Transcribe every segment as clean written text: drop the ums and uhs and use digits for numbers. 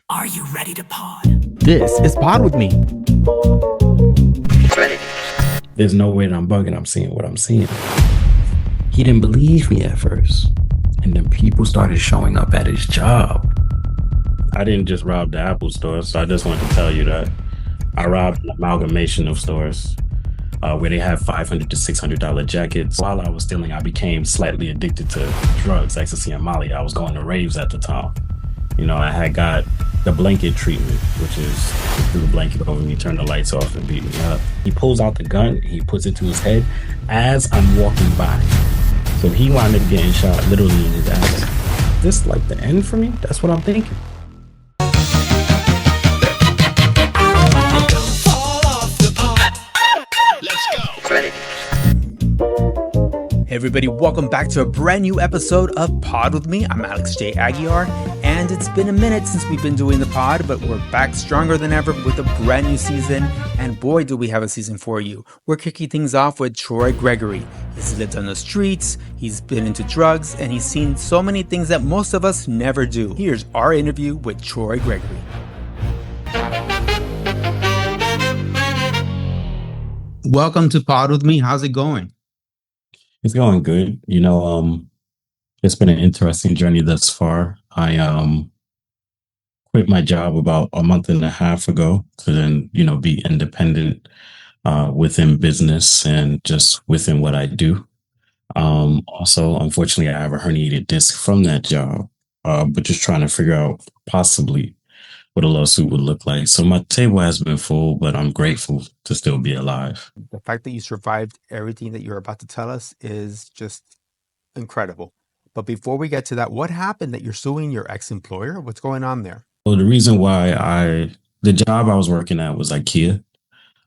Are you ready to pod? This is Pod With Me. It's ready. There's no way that I'm bugging. I'm seeing what I'm seeing. He didn't believe me at first. And then people started showing up at his job. I didn't just rob the Apple store, so I just wanted to tell you that I robbed an amalgamation of stores where they have $500 to $600 jackets. While I was stealing, I became slightly addicted to drugs, ecstasy and Molly. I was going to raves at the time. You know, I had got the blanket treatment, which is threw the blanket over me, turn the lights off, and beat me up. He pulls out the gun, he puts it to his head as I'm walking by. So he wound up getting shot literally in his ass. This like the end for me? That's what I'm thinking. It's ready. Hey everybody, welcome back to a brand new episode of Pod With Me. I'm Alex J. Aguiar, and it's been a minute since we've been doing the pod, but we're back stronger than ever with a brand new season, and boy do we have a season for you. We're kicking things off with Troy Gregory. He's lived on the streets, he's been into drugs, and he's seen so many things that most of us never do. Here's our interview with Troy Gregory. Welcome to Pod With Me. How's it going? It's going good. You know, it's been an interesting journey thus far. I quit my job about a month and a half ago to then, be independent within business and just within what I do. Also, unfortunately, I have a herniated disc from that job, but just trying to figure out possibly what a lawsuit would look like. So my table has been full, but I'm grateful to still be alive. The fact that you survived everything that you're about to tell us is just incredible. But before we get to that, what happened that you're suing your ex-employer? What's going on there? Well, the reason why the job I was working at was IKEA.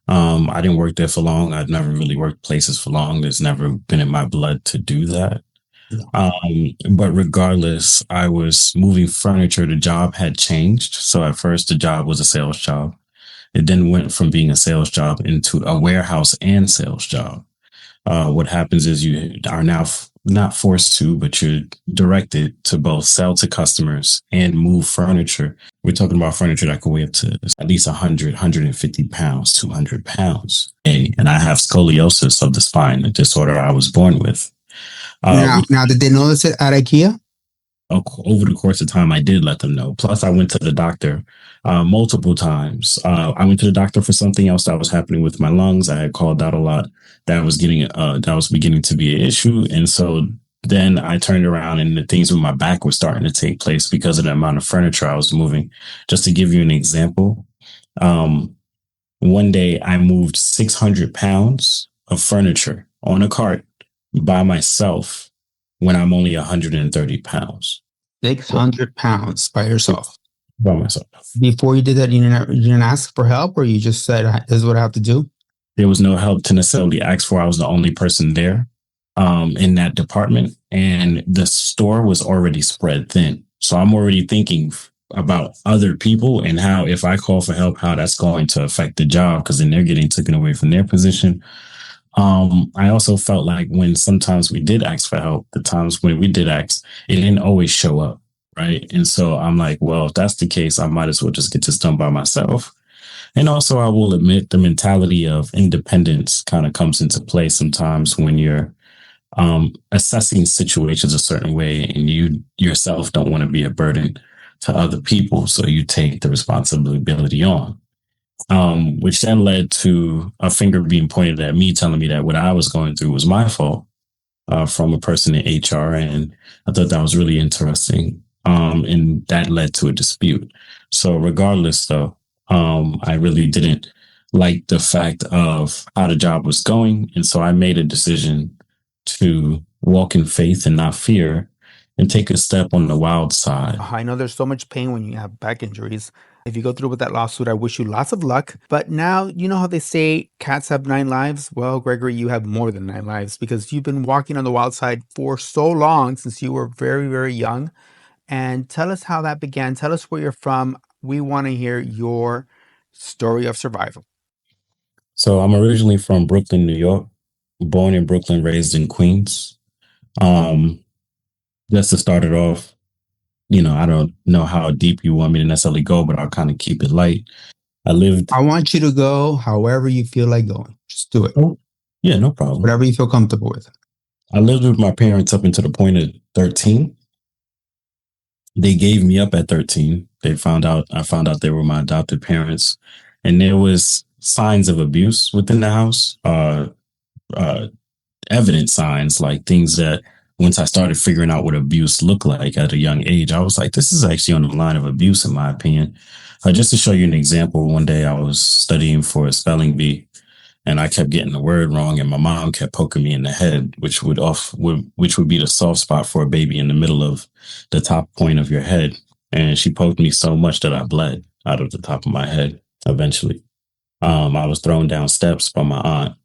I didn't work there for long. I've never really worked places for long. There's never been in my blood to do that. But regardless, I was moving furniture. The job had changed. So at first the job was a sales job. It then went from being a sales job into a warehouse and sales job. What happens is you are now not forced to, but you're directed to both sell to customers and move furniture. We're talking about furniture that could weigh up to at least 100, 150 pounds, 200 pounds. And I have scoliosis of the spine, a disorder I was born with. Now, did they notice it at IKEA? Over the course of time, I did let them know. Plus, I went to the doctor multiple times. I went to the doctor for something else that was happening with my lungs. I had called out a lot. That was beginning to be an issue. And so then I turned around and the things with my back were starting to take place because of the amount of furniture I was moving. Just to give you an example, one day I moved 600 pounds of furniture on a cart by myself when I'm only 130 pounds. 600 pounds by yourself. By myself. Before you did that, you didn't ask for help, or you just said, this is what I have to do? There was no help to necessarily ask for. I was the only person there in that department, and the store was already spread thin. So I'm already thinking about other people and how if I call for help, how that's going to affect the job, because then they're getting taken away from their position. I also felt like when sometimes we did ask for help, the times when we did ask, it didn't always show up, right? And so I'm like, well, if that's the case, I might as well just get this done by myself. And also, I will admit the mentality of independence kind of comes into play sometimes when you're assessing situations a certain way and you yourself don't want to be a burden to other people. So you take the responsibility on. Which then led to a finger being pointed at me, telling me that what I was going through was my fault from a person in HR. And I thought that was really interesting. And that led to a dispute. So regardless, though, I really didn't like the fact of how the job was going. And so I made a decision to walk in faith and not fear and take a step on the wild side. I know there's so much pain when you have back injuries. If you go through with that lawsuit, I wish you lots of luck. But now, you know how they say cats have 9 lives? Well, Gregory, you have more than 9 lives because you've been walking on the wild side for so long, since you were very, very young. And tell us how that began. Tell us where you're from. We want to hear your story of survival. So I'm originally from Brooklyn, New York, born in Brooklyn, raised in Queens. Just to start it off, I don't know how deep you want me to necessarily go, but I'll kind of keep it light. I lived, I want you to go however you feel like going. Just do it. oh, yeah, no problem. Whatever you feel comfortable with. I lived with my parents up until the point of 13. They gave me up at 13. I found out they were my adopted parents, and there was signs of abuse within the house. Uh, Evident signs, like things that once I started figuring out what abuse looked like at a young age, I was like, this is actually on the line of abuse, in my opinion. Just to show you an example, one day I was studying for a spelling bee and I kept getting the word wrong, and my mom kept poking me in the head, which would be the soft spot for a baby in the middle of the top point of your head. And she poked me so much that I bled out of the top of my head eventually. I was thrown down steps by my aunt.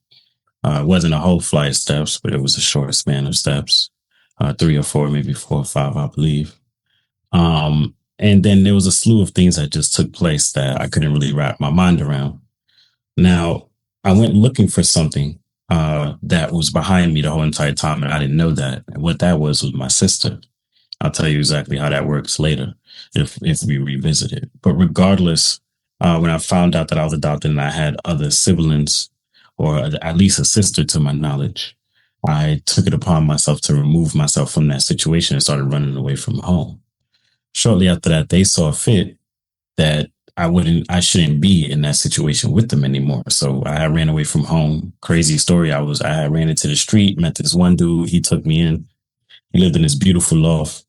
It wasn't a whole flight of steps, but it was a short span of steps, three or four, maybe four or five, I believe. And then there was a slew of things that just took place that I couldn't really wrap my mind around. Now, I went looking for something that was behind me the whole entire time, and I didn't know that. And what that was my sister. I'll tell you exactly how that works later if we revisit it. But regardless, when I found out that I was adopted and I had other siblings, or at least a sister to my knowledge, I took it upon myself to remove myself from that situation and started running away from home. Shortly after that, they saw fit that I shouldn't be in that situation with them anymore. So I ran away from home. Crazy story. I ran into the street, met this one dude. He took me in. He lived in this beautiful loft,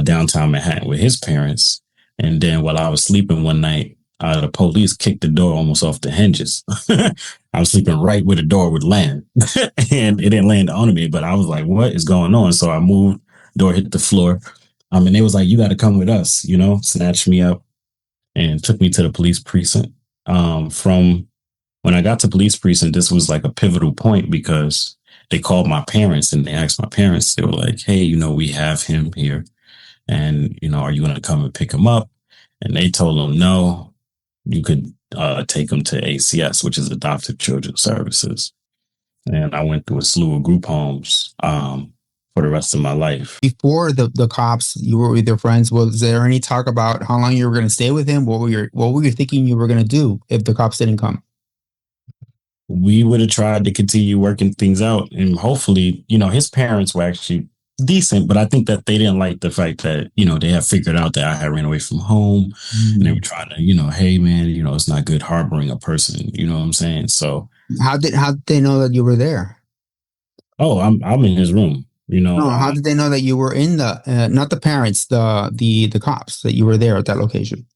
downtown Manhattan with his parents. And then while I was sleeping one night, the police kicked the door almost off the hinges. I was sleeping right where the door would land, and it didn't land on me. But I was like, "What is going on?" So I moved. Door hit the floor. And they was like, "You got to come with us," snatched me up and took me to the police precinct. From when I got to police precinct, this was like a pivotal point because they called my parents and they asked my parents. They were like, "Hey, we have him here, and are you going to come and pick him up?" And they told them, "No, you could take him to ACS, which is Adoptive Children's Services." And I went through a slew of group homes for the rest of my life. Before the cops, you were with your friends. Was there any talk about how long you were going to stay with him? What were you thinking you were going to do if the cops didn't come? We would have tried to continue working things out, and hopefully, his parents were actually decent, but I think that they didn't like the fact that, they had figured out that I had ran away from home, and they were trying to, hey man, it's not good harboring a person, you know what I'm saying? So how did they know that you were there? Oh, I'm in his room, No, how did they know that you were in the not the parents, the cops, that you were there at that location?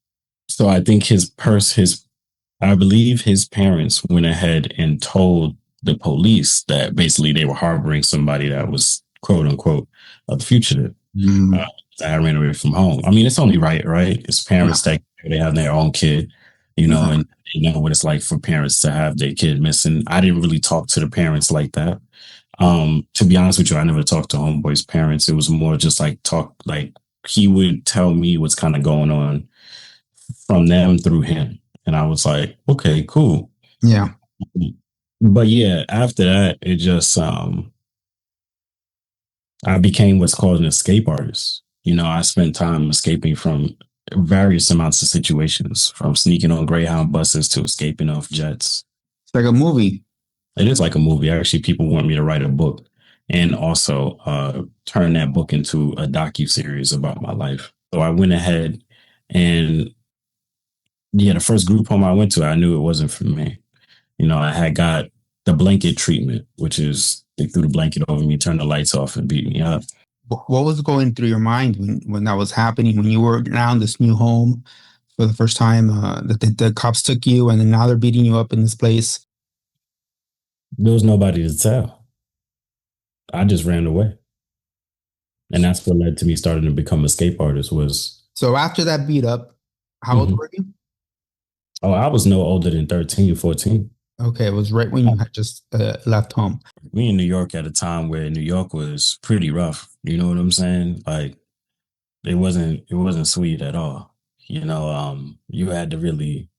So I think I believe his parents went ahead and told the police that basically they were harboring somebody that was quote unquote a fugitive. I ran away from home. I mean, it's only right? It's parents that they have their own kid, and they know what it's like for parents to have their kid missing. I didn't really talk to the parents like that. To be honest with you, I never talked to Homeboy's parents. It was more just like he would tell me what's kind of going on from them through him. And I was like, okay, cool. Yeah. But yeah, after that, it just, I became what's called an escape artist. I spent time escaping from various amounts of situations, from sneaking on Greyhound buses to escaping off jets. It's like a movie. It is like a movie. Actually, people want me to write a book and also turn that book into a docu-series about my life. So I went ahead and the first group home I went to, I knew it wasn't for me. I had got the blanket treatment, which is they threw the blanket over me, turned the lights off, and beat me up. What was going through your mind when that was happening, when you were now in this new home for the first time, that the cops took you and then now they're beating you up in this place? There was nobody to tell. I just ran away. And that's what led to me starting to become a escape artist was. So after that beat up, how old were you? Oh, I was no older than 13, 14. Okay, it was right when you had just left home. We in New York at a time where New York was pretty rough. You know what I'm saying? Like it wasn't sweet at all. You had to really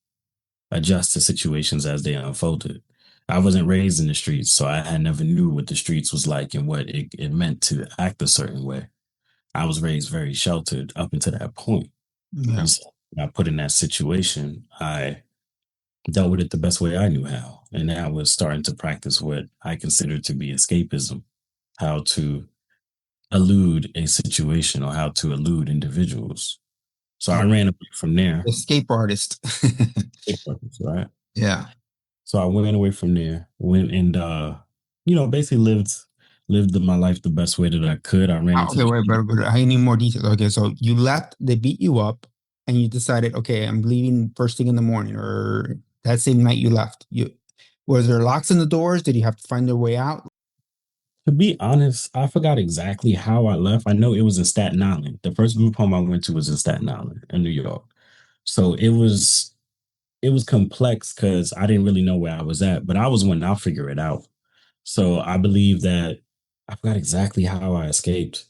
adjust to situations as they unfolded. I wasn't raised in the streets, so I never knew what the streets was like and what it meant to act a certain way. I was raised very sheltered up until that point. Yeah. And so when I put in that situation, I dealt with it the best way I knew how. And I was starting to practice what I consider to be escapism, how to elude a situation or how to elude individuals. So I Oh, ran away from there. escape artist. Right. Yeah. So I went away from there, went and basically lived my life the best way that I could. I ran into Okay, the wait, but I need more details. Okay, so you left, they beat you up, and you decided, okay, I'm leaving first thing in the morning, or that same night you left. You Was there locks in the doors? Did you have to find their way out? To be honest, I forgot exactly how I left. I know it was in Staten Island. The first group home I went to was in Staten Island in New York. So it was complex because I didn't really know where I was at, but I was one, I'll figure it out. So I believe that I forgot exactly how I escaped.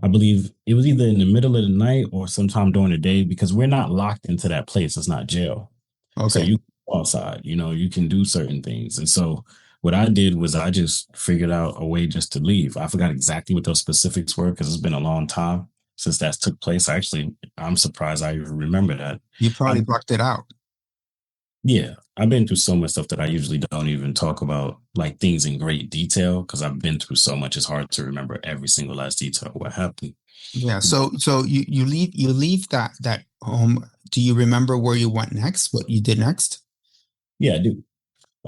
I believe it was either in the middle of the night or sometime during the day because we're not locked into that place. It's not jail. So Okay. you can go outside, you can do certain things. And so what I did was I just figured out a way just to leave. I forgot exactly what those specifics were because it's been a long time since that took place. I'm surprised I even remember that. You probably I, blocked it out. yeah, I've been through so much stuff that I usually don't even talk about like things in great detail because I've been through so much. It's hard to remember every single last detail of what happened. Yeah. So you leave that home. Do you remember where you went next? What you did next? Yeah, I do.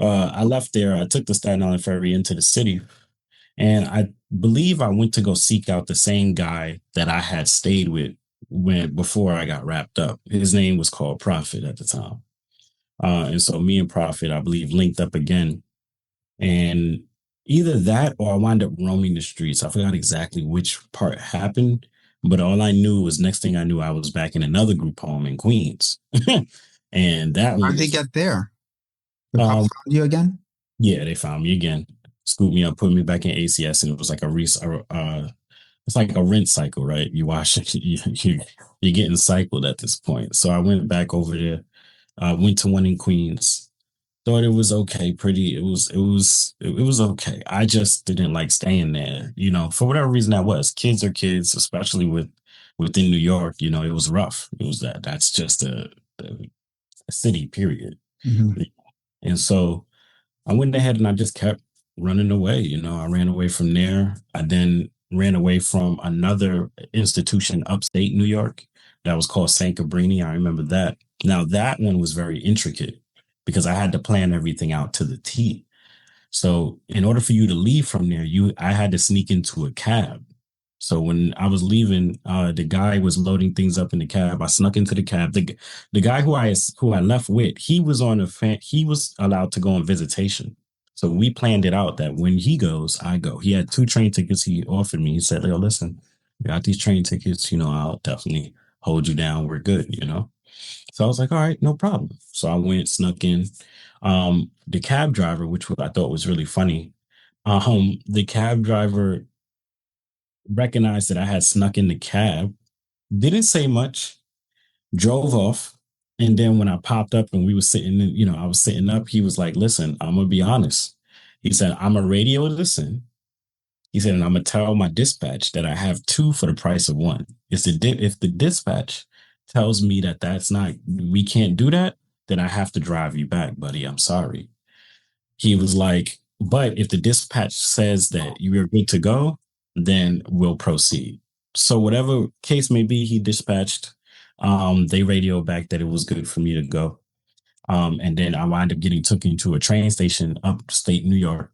I left there. I took the Staten Island ferry into the city, and I believe I went to go seek out the same guy that I had stayed with when before I got wrapped up. His name was called Prophet at the time, and so me and Prophet, I believe, linked up again, and either that or I wound up roaming the streets. I forgot exactly which part happened, but all I knew was next thing I knew, I was back in another group home in Queens, and that one How'd they was. get there? The cops Um, found you again? Yeah, they found me again, scooped me up, put me back in ACS, and it was like it's like a rent cycle, right? You wash it, you're getting cycled at this point. So I went back over there, went to one in Queens, thought it was okay, it was okay. I just didn't like staying there, for whatever reason that was. Kids are kids, especially within New York, it was rough. It was that's just a city, period. Hmm. And so I went ahead and I just kept running away. I ran away from there. I then ran away from another institution upstate New York that was called St. Cabrini. I remember that. Now, that one was very intricate because I had to plan everything out to the T. So, in order for you to leave from there, I had to sneak into a cab. So when I was leaving, the guy was loading things up in the cab. I snuck into the cab. The guy who I left with, he was on he was allowed to go on visitation. So we planned it out that when he goes, I go. He had two train tickets he offered me. He said, "Yo, listen, you got these train tickets. I'll definitely hold you down. We're good." So I was like, "All right, no problem." So I went, snuck in. The cab driver, which I thought was really funny, the cab driver recognized that I had snuck in the cab, didn't say much, drove off. And then when I popped up and we were sitting in, I was sitting up, he was like, "Listen, I'm going to be honest." He said, "I'm a radio listen." He said, "And I'm going to tell my dispatch that I have two for the price of one. If the dispatch tells me that we can't do that, then I have to drive you back, buddy. I'm sorry." He was like, "But if the dispatch says that you're good to go, then we'll proceed." So whatever case may be, he dispatched. They radioed back that it was good for me to go. And then I wound up getting taken to a train station upstate New York.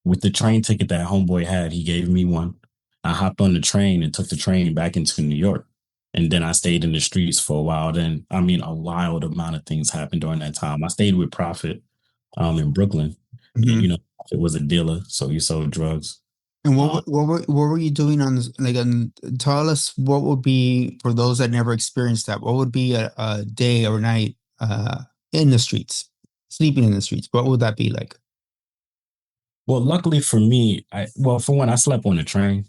With the train ticket that homeboy had, he gave me one. I hopped on the train and took the train back into New York. And then I stayed in the streets for a while. Then, I mean, a wild amount of things happened during that time. I stayed with Prophet in Brooklyn. Hmm. It was a dealer, so he sold drugs. And Uh, what were you doing on this? Like, tell us what would be for those that never experienced that. What would be a day or night in the streets, sleeping in the streets? What would that be like? well, luckily for me, for one, I slept on the train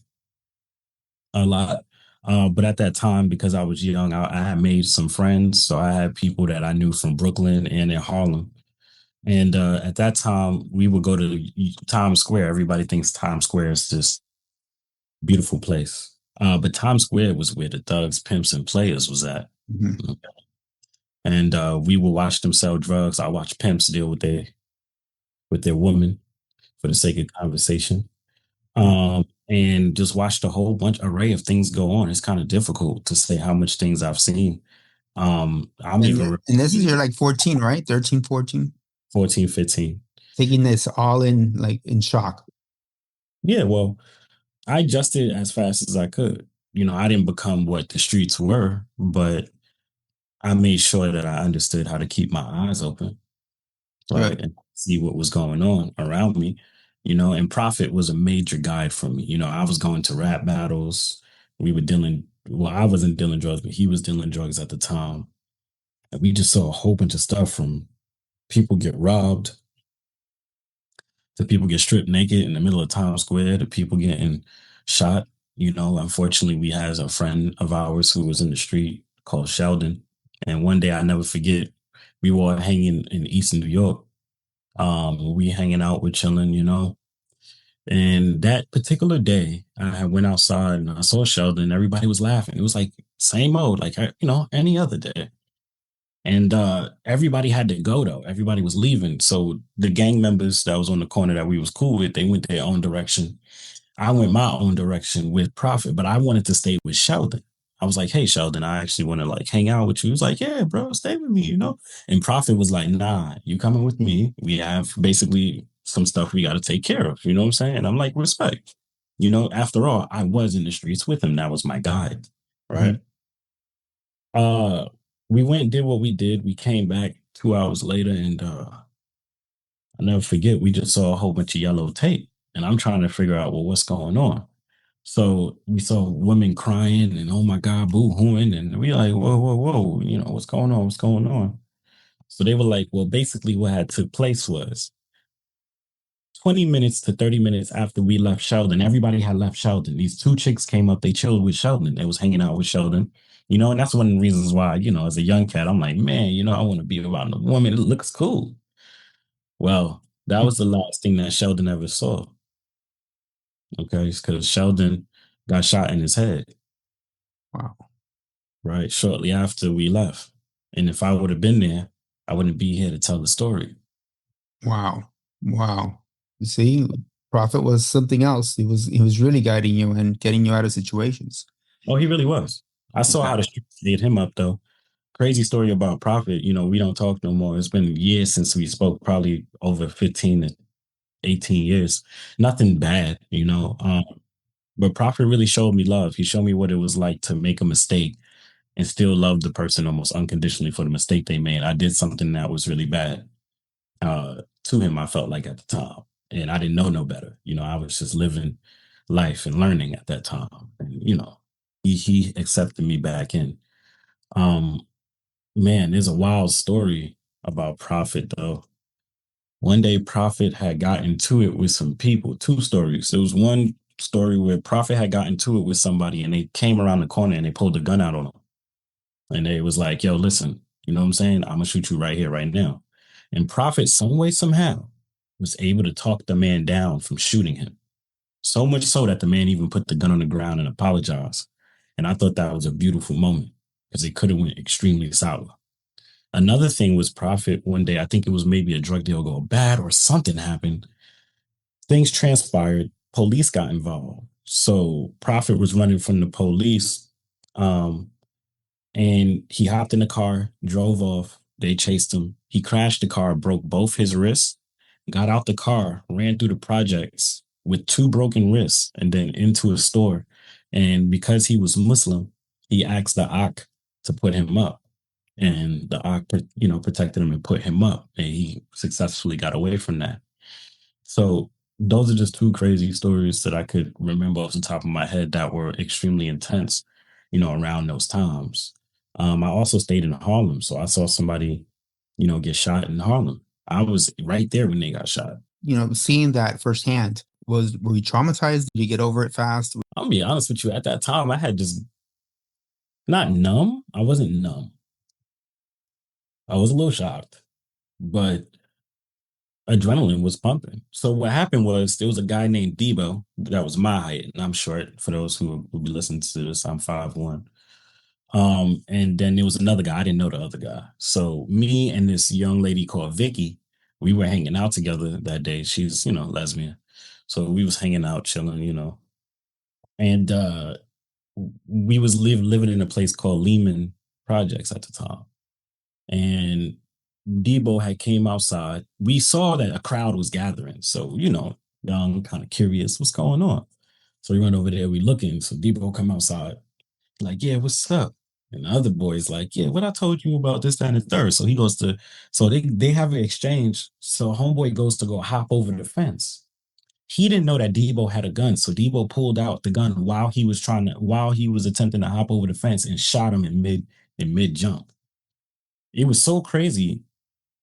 a lot. But at that time, because I was young, I had made some friends. So I had people that I knew from Brooklyn and in Harlem. And at that time, we would go to Times Square. Everybody thinks Times Square is this beautiful place. But Times Square was where the thugs, pimps, and players was at. Mhm. And we would watch them sell drugs. I watched pimps deal with their women for the sake of conversation. And just watched a whole bunch array of things go on. It's kind of difficult to say how much things I've seen. I'm And even and this is you're like 14, right? 13, 14, 14, 15. taking this all in like in shock. Yeah, well, I adjusted as fast as I could. I didn't become what the streets were, but I made sure that I understood how to keep my eyes open, right? Good. And see what was going on around me, and Prophet was a major guide for me. I was going to rap battles. We were dealing, well, I wasn't dealing drugs, but he was dealing drugs at the time. And we just saw a whole bunch of stuff from people get robbed to people get stripped naked in the middle of Times Square to people getting shot. Unfortunately, we had a friend of ours who was in the street called Sheldon. And one day I never forget, we were hanging in Eastern New York. We hanging out, we're chilling. And that particular day, I went outside and I saw Sheldon. Everybody was laughing. It was like same old, like any other day. And everybody had to go though. Everybody was leaving. So the gang members that was on the corner that we was cool with, they went their own direction. I went my own direction with Prophet, but I wanted to stay with Sheldon. I was like, hey Sheldon, I actually want to like hang out with you. He was like, yeah, bro, stay with me. And Prophet was like, nah, you coming with me. We have basically some stuff we got to take care of. You know what I'm saying? I'm like, respect. After all, I was in the streets with him. That was my guide. Right. Mhm. Uh, we went and did what we did. We came back 2 hours later, and I'll never forget. We just saw a whole bunch of yellow tape, and I'm trying to figure out, well, what's going on. So we saw women crying, and oh my god, boo hooing, and we like, whoa, whoa, whoa, what's going on? What's going on? So they were like, well, basically, what had took place was 20 minutes to 30 minutes after we left Sheldon, everybody had left Sheldon. These two chicks came up, they chilled with Sheldon. They was hanging out with Sheldon. And that's one of the reasons why, as a young cat, I'm like, man, I want to be around a woman. It looks cool. Well, that was the last thing that Sheldon ever saw. Okay. Because Sheldon got shot in his head, Wow. right? Shortly after we left. And if I would have been there, I wouldn't be here to tell the story. Wow. Wow. You see, Prophet was something else. He was really guiding you and getting you out of situations. Oh, he really was. I saw Okay. how the streets ate him up, though. Crazy story about Prophet. We don't talk no more. It's been years since we spoke, probably over 15 to 18 years. Nothing bad. But Prophet really showed me love. He showed me what it was like to make a mistake and still love the person almost unconditionally for the mistake they made. I did something that was really bad to him, I felt like at the time. And I didn't know no better. I was just living life and learning at that time. And he accepted me back in. Um, Man, there's a wild story about Prophet though. One day Prophet had gotten into it with some people. Two stories. There was one story where Prophet had gotten into it with somebody and they came around the corner and they pulled a gun out on him. And they was like, yo, listen, you know what I'm saying? I'm gonna shoot you right here, right now. And Prophet, some way, somehow, was able to talk the man down from shooting him. So much so that the man even put the gun on the ground and apologized. And I thought that was a beautiful moment because it could have went extremely sour. Another thing was Prophet one day, I think it was maybe a drug deal go bad or something happened. Things transpired. Police got involved. So Prophet was running from the police. Um, and he hopped in the car, drove off. They chased him. He crashed the car, broke both his wrists, got out the car, ran through the projects with two broken wrists, and then into a store. And because he was Muslim, he asked the Ak to put him up. And the Ak, protected him and put him up. And he successfully got away from that. So those are just two crazy stories that I could remember off the top of my head that were extremely intense, around those times. I also stayed in Harlem, so I saw somebody, get shot in Harlem. I was right there when they got shot. Seeing that firsthand, were you traumatized? Did you get over it fast? I'll be honest with you. At that time, I had just not numb. I wasn't numb. I was a little shocked, but adrenaline was pumping. So what happened was there was a guy named Debo that was my height, and I'm short. For those who will be listening to this, I'm 5'1". And then there was another guy. I didn't know the other guy. So me and this young lady called Vicky, we were hanging out together that day. She's, lesbian. So we was hanging out, chilling. And we was living in a place called Lehman Projects at the time. And Debo had came outside. We saw that a crowd was gathering. So, young, kind of curious, what's going on? So we went over there, we looking. So Debo come outside, like, yeah, what's up? And the other boy's like, yeah, what I told you about this, that, and the third. So he goes to, so they have an exchange. So homeboy goes to go hop over the fence. He didn't know that Debo had a gun. So Debo pulled out the gun while he was attempting to hop over the fence and shot him in mid jump. It was so crazy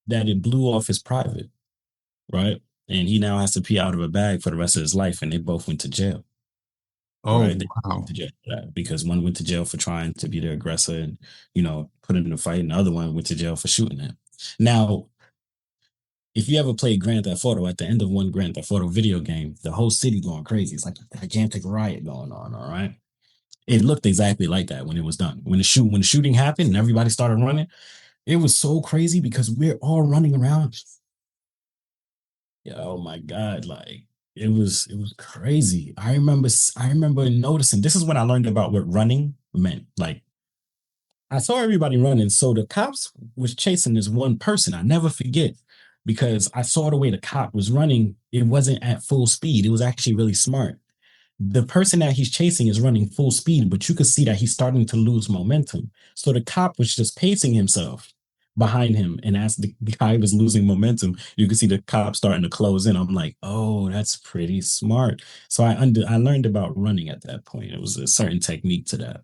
that it blew off his private, right? And he now has to pee out of a bag for the rest of his life. And they both went to jail, Oh, right? They went wow. to jail for that because one went to jail for trying to be the aggressor and, put him in a fight. And the other one went to jail for shooting him. Now, if you ever played Grand Theft Auto, at the end of one Grand Theft Auto video game, the whole city going crazy. It's like a gigantic riot going on, all right? It looked exactly like that when it was done. When the shooting happened and everybody started running, it was so crazy because we're all running around. Yeah, oh my God, like it was crazy. I remember noticing this is when I learned about what running meant. Like I saw everybody running, so the cops was chasing this one person. I never forget because I saw the way the cop was running. It wasn't at full speed. It was actually really smart. The person that he's chasing is running full speed, but you could see that he's starting to lose momentum. So the cop was just pacing himself behind him. And as the guy was losing momentum, you could see the cop starting to close in. I'm like, oh, that's pretty smart. So I learned about running at that point. It was a certain technique to that.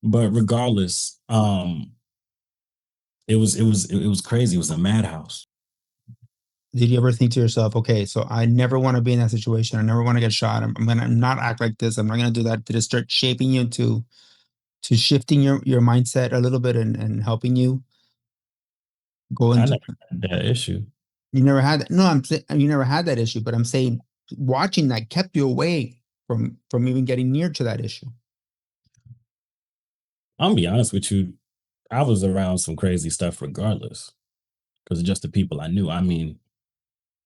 But regardless, it was crazy. It was a madhouse. Did you ever think to yourself, okay, so I never want to be in that situation. I never want to get shot. I'm going to not act like this. I'm not going to do that. Did it start shaping you to shifting your mindset a little bit and helping you go I into, never had that issue. you never had, no, you never had that issue, but I'm saying watching that kept you away from even getting near to that issue. I'm gonna be honest with you. I was around some crazy stuff regardless because of just the people I knew. I mean,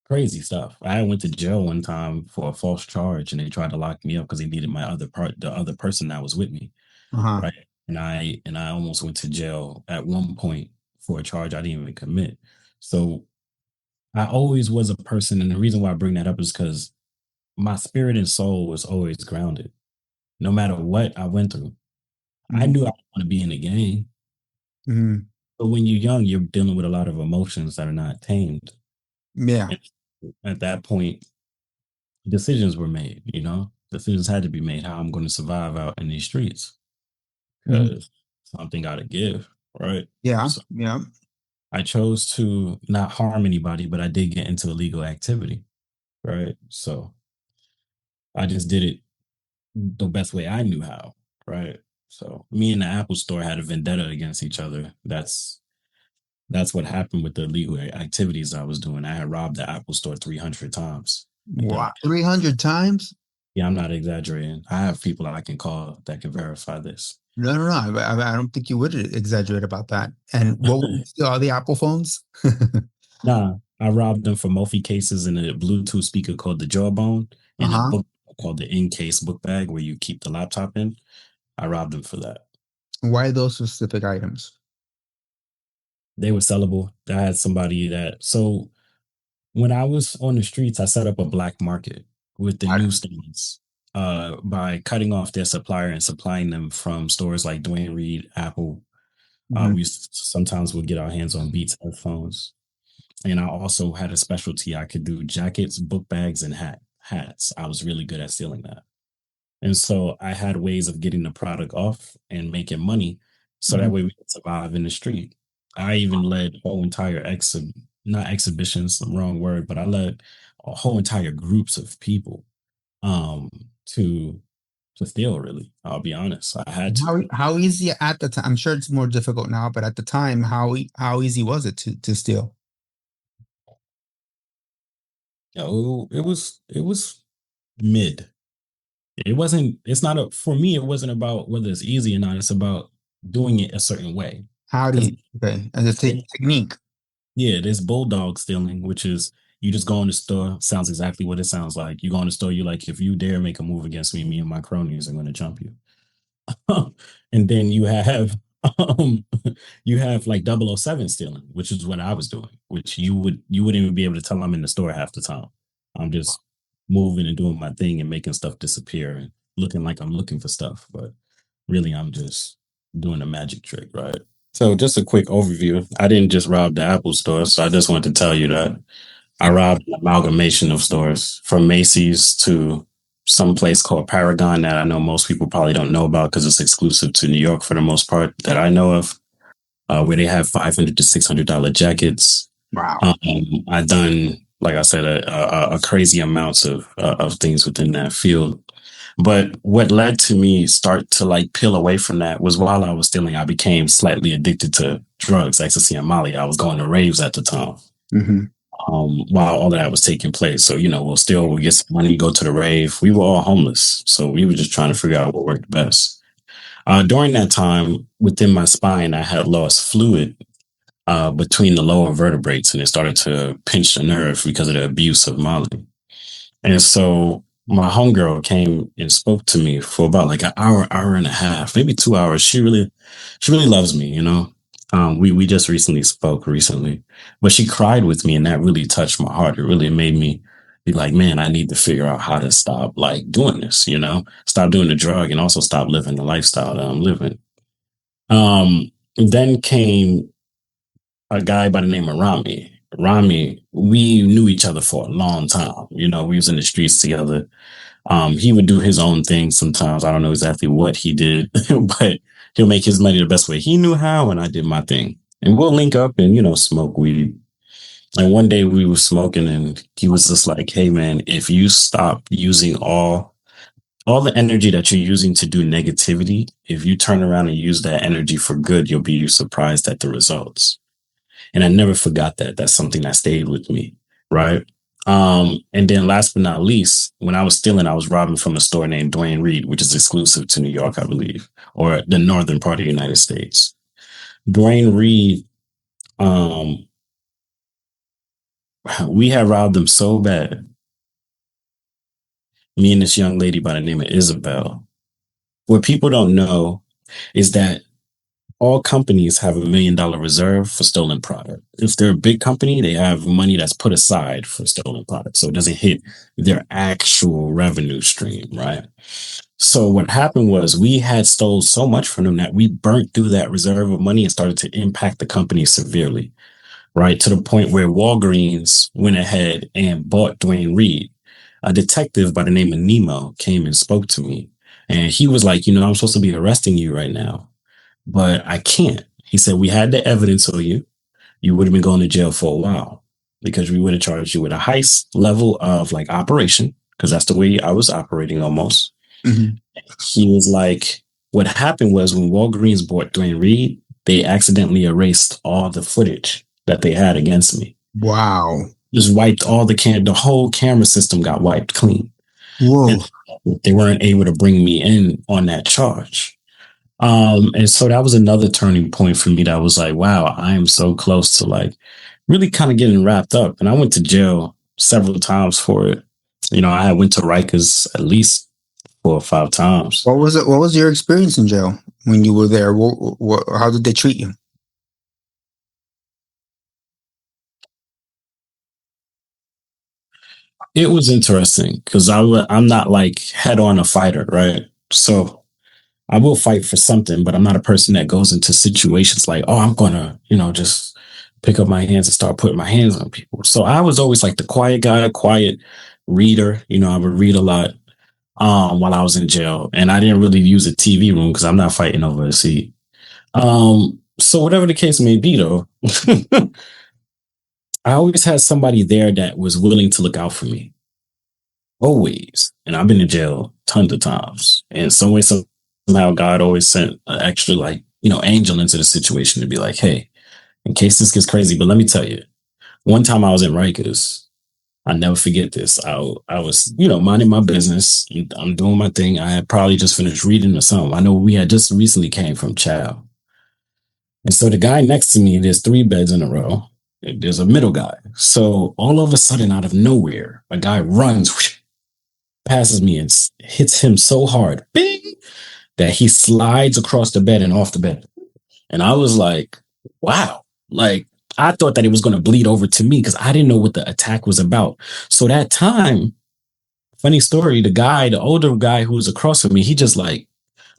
crazy stuff. I went to jail one time for a false charge and they tried to lock me up because they needed the other person that was with me. Uh-huh. Right. And I almost went to jail at one point for a charge I didn't even commit. So I always was a person, and the reason why I bring that up is because my spirit and soul was always grounded. No matter what I went through, I Mhm. knew I want to be in the game. Mhm. But when you're young, you're dealing with a lot of emotions that are not tamed. Yeah. And at that point, decisions were made, decisions had to be made how I'm going to survive out in these streets Mhm. because something got to give, right? Yeah. So Yeah. I chose to not harm anybody, but I did get into illegal activity, right? So I just did it the best way I knew how, right? So me and the Apple Store had a vendetta against each other. That's what happened with the illegal activities I was doing. I had robbed the Apple Store 300 times. Wow. 300 times? Yeah, I'm not exaggerating. I have people I can call that can verify this. No, no, no. I don't think you would exaggerate about that. And what would you steal, all the Apple phones? Nah, I robbed them for Mophie cases and a Bluetooth speaker called the Jawbone and a Uh-huh. book called the In Case book bag where you keep the laptop in. I robbed them for that. Why those specific items? They were sellable. I had somebody that so when I was on the streets, I set up a black market with the newsstands by cutting off their supplier and supplying them from stores like Dwayne Reed, Apple. Mhm. Sometimes we'll get our hands on Beats headphones. And I also had a specialty. I could do jackets, book bags, and hats. I was really good at stealing that. And so I had ways of getting the product off and making money so that Mhm. way we could survive in the street. I even led whole entire not exhibitions, the wrong word, but I led a whole entire groups of people um to to steal really. I'll be honest. I had to. How easy at the time? I'm sure it's more difficult now, but at the time, how easy was it to steal? It was mid. It wasn't. It's not a for me. It wasn't about whether it's easy or not. It's about doing it a certain way. How do Because you, okay, and the technique. yeah, there's bulldog stealing, which is you just go in the store. Sounds exactly what it sounds like. You go in the store. You're like, if you dare make a move against me, me and my cronies are going to jump you. And then um you have like 007 stealing, which is what I was doing, which you wouldn't even be able to tell I'm in the store half the time. I'm just moving and doing my thing and making stuff disappear and looking like I'm looking for stuff, but really I'm just doing a magic trick, right? So just a quick overview. I didn't just rob the Apple store, so I just wanted to tell you that I robbed an amalgamation of stores from Macy's to some place called Paragon that I know most people probably don't know about because it's exclusive to New York for the most part that I know of, where they have $500 to $600 jackets. Wow. I done, like I said, a crazy amounts of things within that field. But what led to me start to like peel away from that was while I was stealing, I became slightly addicted to drugs, ecstasy and Molly. I was going to raves at the time Mm-hmm. while all that was taking place. So, we'll get some money, go to the rave. We were all homeless. So we were just trying to figure out what worked best. During that time, within my spine, I had lost fluid between the lower vertebrae and it started to pinch the nerve because of the abuse of Molly. And so my homegirl came and spoke to me for about like an hour, hour and a half, maybe 2 hours. She really loves me, you know. We just recently spoke recently, but she cried with me, and that really touched my heart. It really made me be like, man, I need to figure out how to stop like doing this, stop doing the drug, and also stop living the lifestyle that I'm living. Then came a guy by the name of Rami. Rami, we knew each other for a long time. We was in the streets together. He would do his own thing sometimes. I don't know exactly what he did, but he'll make his money the best way he knew how, and I did my thing. And we'll link up and, smoke weed. And one day we were smoking and he was just like, hey man, if you stop using all the energy that you're using to do negativity, if you turn around and use that energy for good, you'll be surprised at the results. And I never forgot that. That's something that stayed with me. Right. And then last but not least, when I was stealing, I was robbing from a store named Dwayne Reed, which is exclusive to New York, I believe, or the northern part of the United States. Dwayne Reed, um, we had robbed them so bad. Me and this young lady by the name of Isabel. What people don't know is that all companies have $1 million reserve for stolen product. If they're a big company, they have money that's put aside for stolen product. So it doesn't hit their actual revenue stream, right? So what happened was we had stole so much from them that we burnt through that reserve of money and started to impact the company severely, right? To the point where Walgreens went ahead and bought Dwayne Reed. A detective by the name of Nemo came and spoke to me. And he was like, I'm supposed to be arresting you right now, but I can't. He said, we had the evidence of you. You would have been going to jail for a while because we would have charged you with a heist level of like operation, because that's the way I was operating almost. Mm-hmm. He was like, what happened was when Walgreens bought Dwayne Reed, they accidentally erased all the footage that they had against me. Wow. Just wiped all the whole camera system got wiped clean. Whoa. And they weren't able to bring me in on that charge. And so that was another turning point for me that was like, wow, I am so close to like really kind of getting wrapped up. And I went to jail several times for it. I went to Rikers at least 4 or 5 times. What was it? What was your experience in jail when you were there? How did they treat you? It was interesting because I'm not like head on a fighter, right? So I will fight for something, but I'm not a person that goes into situations like, oh, I'm going to, just pick up my hands and start putting my hands on people. So I was always like the quiet guy, quiet reader. I would read a lot while I was in jail, and I didn't really use a TV room because I'm not fighting over a seat. So whatever the case may be, though, I always had somebody there that was willing to look out for me. Always. And I've been in jail tons of times. And some way, somehow God always sent an extra, like, angel into the situation to be like, hey, in case this gets crazy, but let me tell you, one time I was in Rikers I never forget this. I was, minding my business. I'm doing my thing. I had probably just finished reading or something. I know we had just recently came from Chow. And so the guy next to me, there's three beds in a row. There's a middle guy. So all of a sudden, out of nowhere, a guy runs, whoosh, passes me and hits him so hard, bing, that he slides across the bed and off the bed. And I was like, wow. Like, I thought that it was going to bleed over to me because I didn't know what the attack was about. So that time, funny story, the older guy who was across from me, he just like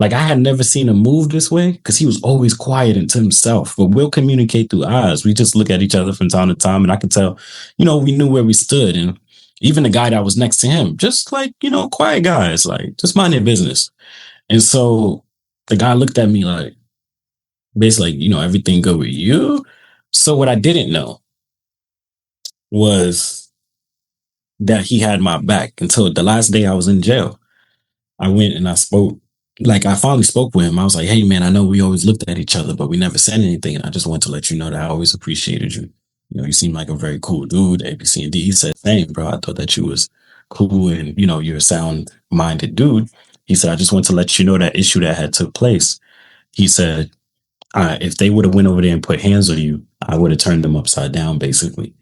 I had never seen him move this way because he was always quiet and to himself. But we'll communicate through eyes. We just look at each other from time to time, and I could tell, we knew where we stood. And even the guy that was next to him, just like, quiet guys, like just mind their business. And so the guy looked at me like, basically, everything good with you. So what I didn't know was that he had my back until the last day I was in jail. I went and I spoke. Like I finally spoke with him. I was like, "Hey, man, I know we always looked at each other, but we never said anything. And I just want to let you know that I always appreciated you. You seem like a very cool dude. A, B, C, and D." He said, "Same, bro. I thought that you was cool and you're a sound-minded dude." He said, "I just want to let you know that issue that had took place." He said, if they would have went over there and put hands on you, I would have turned them upside down, basically,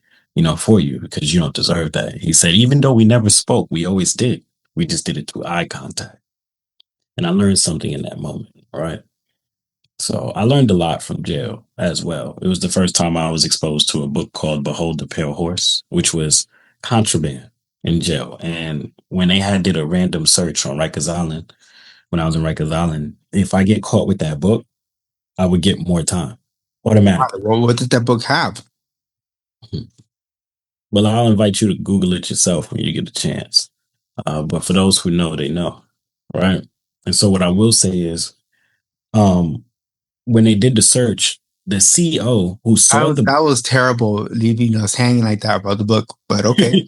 for you because you don't deserve that. He said, even though we never spoke, we always did. We just did it through eye contact. And I learned something in that moment, right? So I learned a lot from jail as well. It was the first time I was exposed to a book called Behold the Pale Horse, which was contraband in jail. And when they did a random search on Rikers Island, when I was in Rikers Island, if I get caught with that book, I would get more time automatically. Well, what did that book have? Well, I'll invite you to Google it yourself when you get a chance. But for those who know, they know, right? And so what I will say is, when they did the search, the CEO who saw That was terrible, leaving us hanging like that about the book. But okay.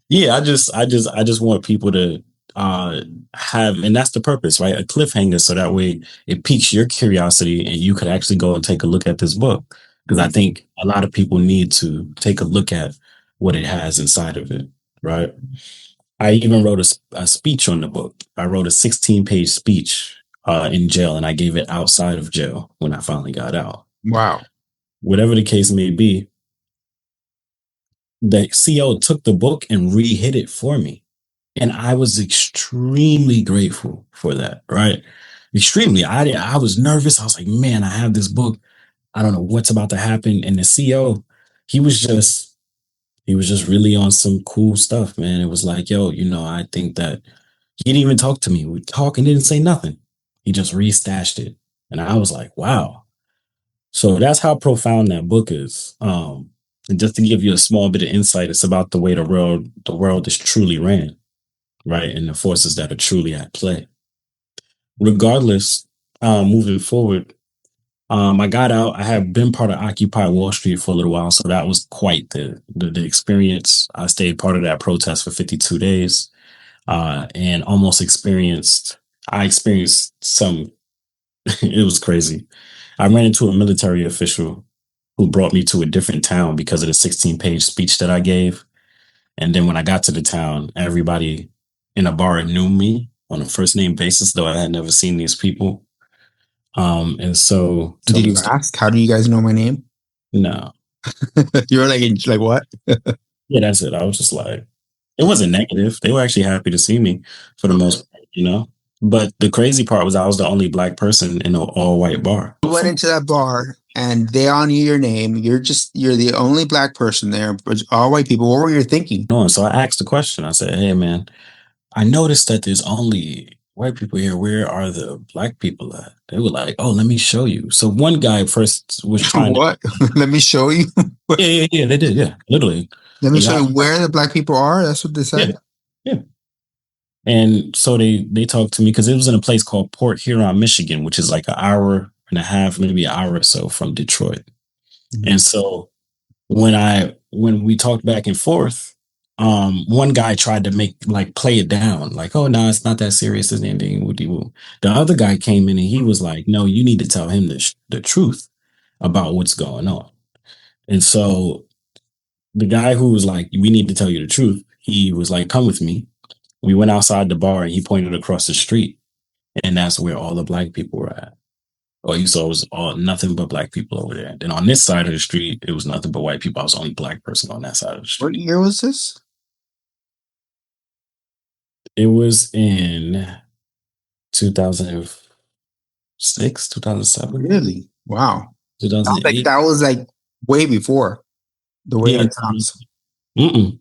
Yeah, I just want people to have, and that's the purpose, right? A cliffhanger, so that way it piques your curiosity and you could actually go and take a look at this book. Because I think a lot of people need to take a look at what it has inside of it, right? I even wrote a speech on the book. I wrote a 16-page speech in jail, and I gave it outside of jail when I finally got out. Wow. Whatever the case may be, the CEO took the book and re-hit it for me. And I was extremely grateful for that, right? Extremely. I was nervous. I was like, man, I have this book. I don't know what's about to happen. And the CEO, he was just really on some cool stuff, man. It was like, yo, I think that he didn't even talk to me. We talked and didn't say nothing. He just restashed it. And I was like, wow. So that's how profound that book is. And just to give you a small bit of insight, it's about the way the world is truly ran, right? And the forces that are truly at play. Regardless, moving forward, I got out. I have been part of Occupy Wall Street for a little while, so that was quite the experience. I stayed part of that protest for 52 days, and I experienced some. It was crazy. I ran into a military official who brought me to a different town because of the 16-page speech that I gave. And then when I got to the town, everybody in a bar knew me on a first name basis, though I had never seen these people. And so did you ask, how do you guys know my name? No. You were like what? Yeah, that's it. I was just like, it wasn't negative. They were actually happy to see me for the most part, But the crazy part was I was the only black person in an all white bar. You went into that bar and they all knew your name. You're the only black person there, but all white people. What were you thinking? No, so I asked the question. I said, hey, man, I noticed that there's only white people here. Where are the black people at? They were like, oh, let me show you. So one guy first was trying what? Let me show you? Yeah, they did. Yeah, literally. Let me show you where the black people are. That's what they said. Yeah. And so they talked to me because it was in a place called Port Huron, Michigan, which is like an hour and a half, maybe an hour or so from Detroit. Mm-hmm. And so when we talked back and forth, one guy tried to play it down, like, oh no, it's not that serious as anything. The other guy came in and he was like, no, you need to tell him the truth about what's going on. And so the guy who was like, "We need to tell you the truth." He was like, "Come with me." We went outside the bar, and he pointed across the street, and that's where all the black people were at. All you saw was all nothing but black people over there. Then on this side of the street, it was nothing but white people. I was the only black person on that side of the What street. year was this? It was in 2006, 2007, Really? Wow. Sounds like 2008. that was like way before the way Yeah. it sounds. Mm-mm.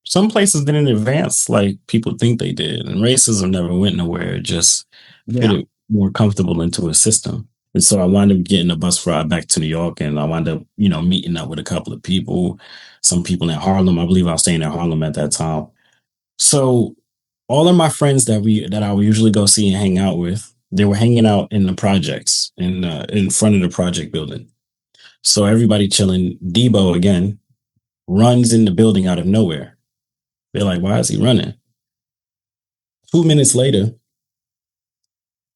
Some places didn't advance like people think they did, and racism never went nowhere. It just fit Yeah. it more comfortable into a system. And so I wound up getting a bus ride back to New York, and I wound up, meeting up with a couple of people, some people in Harlem. I believe I was staying in Harlem at that time. So all of my friends that I would usually go see and hang out with, they were hanging out in the projects in front of the project building. So everybody chilling. Debo again runs in the building out of nowhere. They're like, "Why is he running?" 2 minutes later,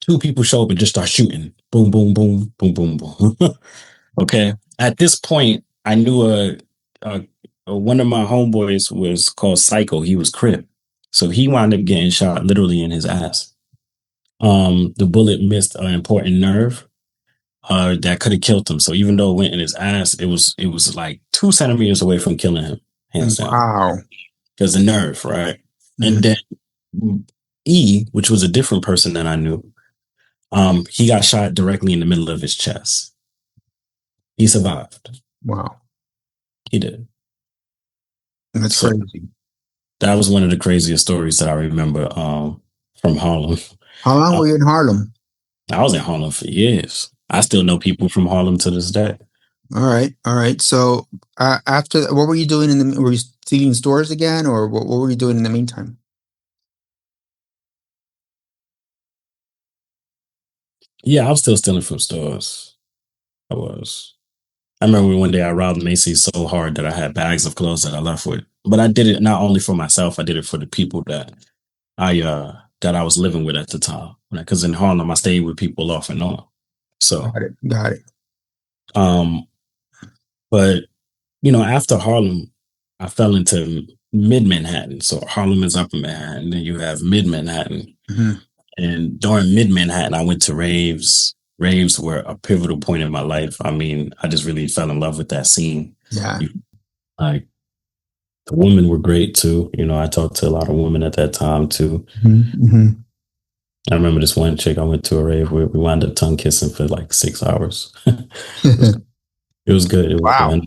two people show up and just start shooting. Boom, boom, boom, boom, boom, boom. Okay. At this point, I knew one of my homeboys was called Psycho. He was Crip. So he wound up getting shot literally in his ass. The bullet missed an important nerve that could have killed him. So even though it went in his ass, it was like 2 centimeters away from killing him, hands down. Wow. Because the nerve, right? Mhm. And then E, which was a different person that I knew, he got shot directly in the middle of his chest. He survived. Wow. He did. That's So crazy. that was one of the craziest stories that I remember from Harlem. How long were you in Harlem? I was in Harlem for years. I still know people from Harlem to this day. All right. All right. So after what were you doing were you stealing stores again, or what were you doing in the meantime? Yeah, I was still stealing from stores. I was. I remember one day I robbed Macy's so hard that I had bags of clothes that I left with. But I did it not only for myself, I did it for the people that I was living with at the time. Because in Harlem I stayed with people off and on. So Got it. Got it. um but after Harlem, I fell into mid Manhattan. So Harlem is upper Manhattan, then you have mid Manhattan. Mhm. And during mid Manhattan, I went to raves. Raves were a pivotal point in my life. I mean, I just really fell in love with that scene. Yeah. Like the women were great too. I talked to a lot of women at that time too. Mm-hmm. I remember this one chick I went to a rave where we wound up tongue kissing for like 6 hours. It was good. It was Wow. fun.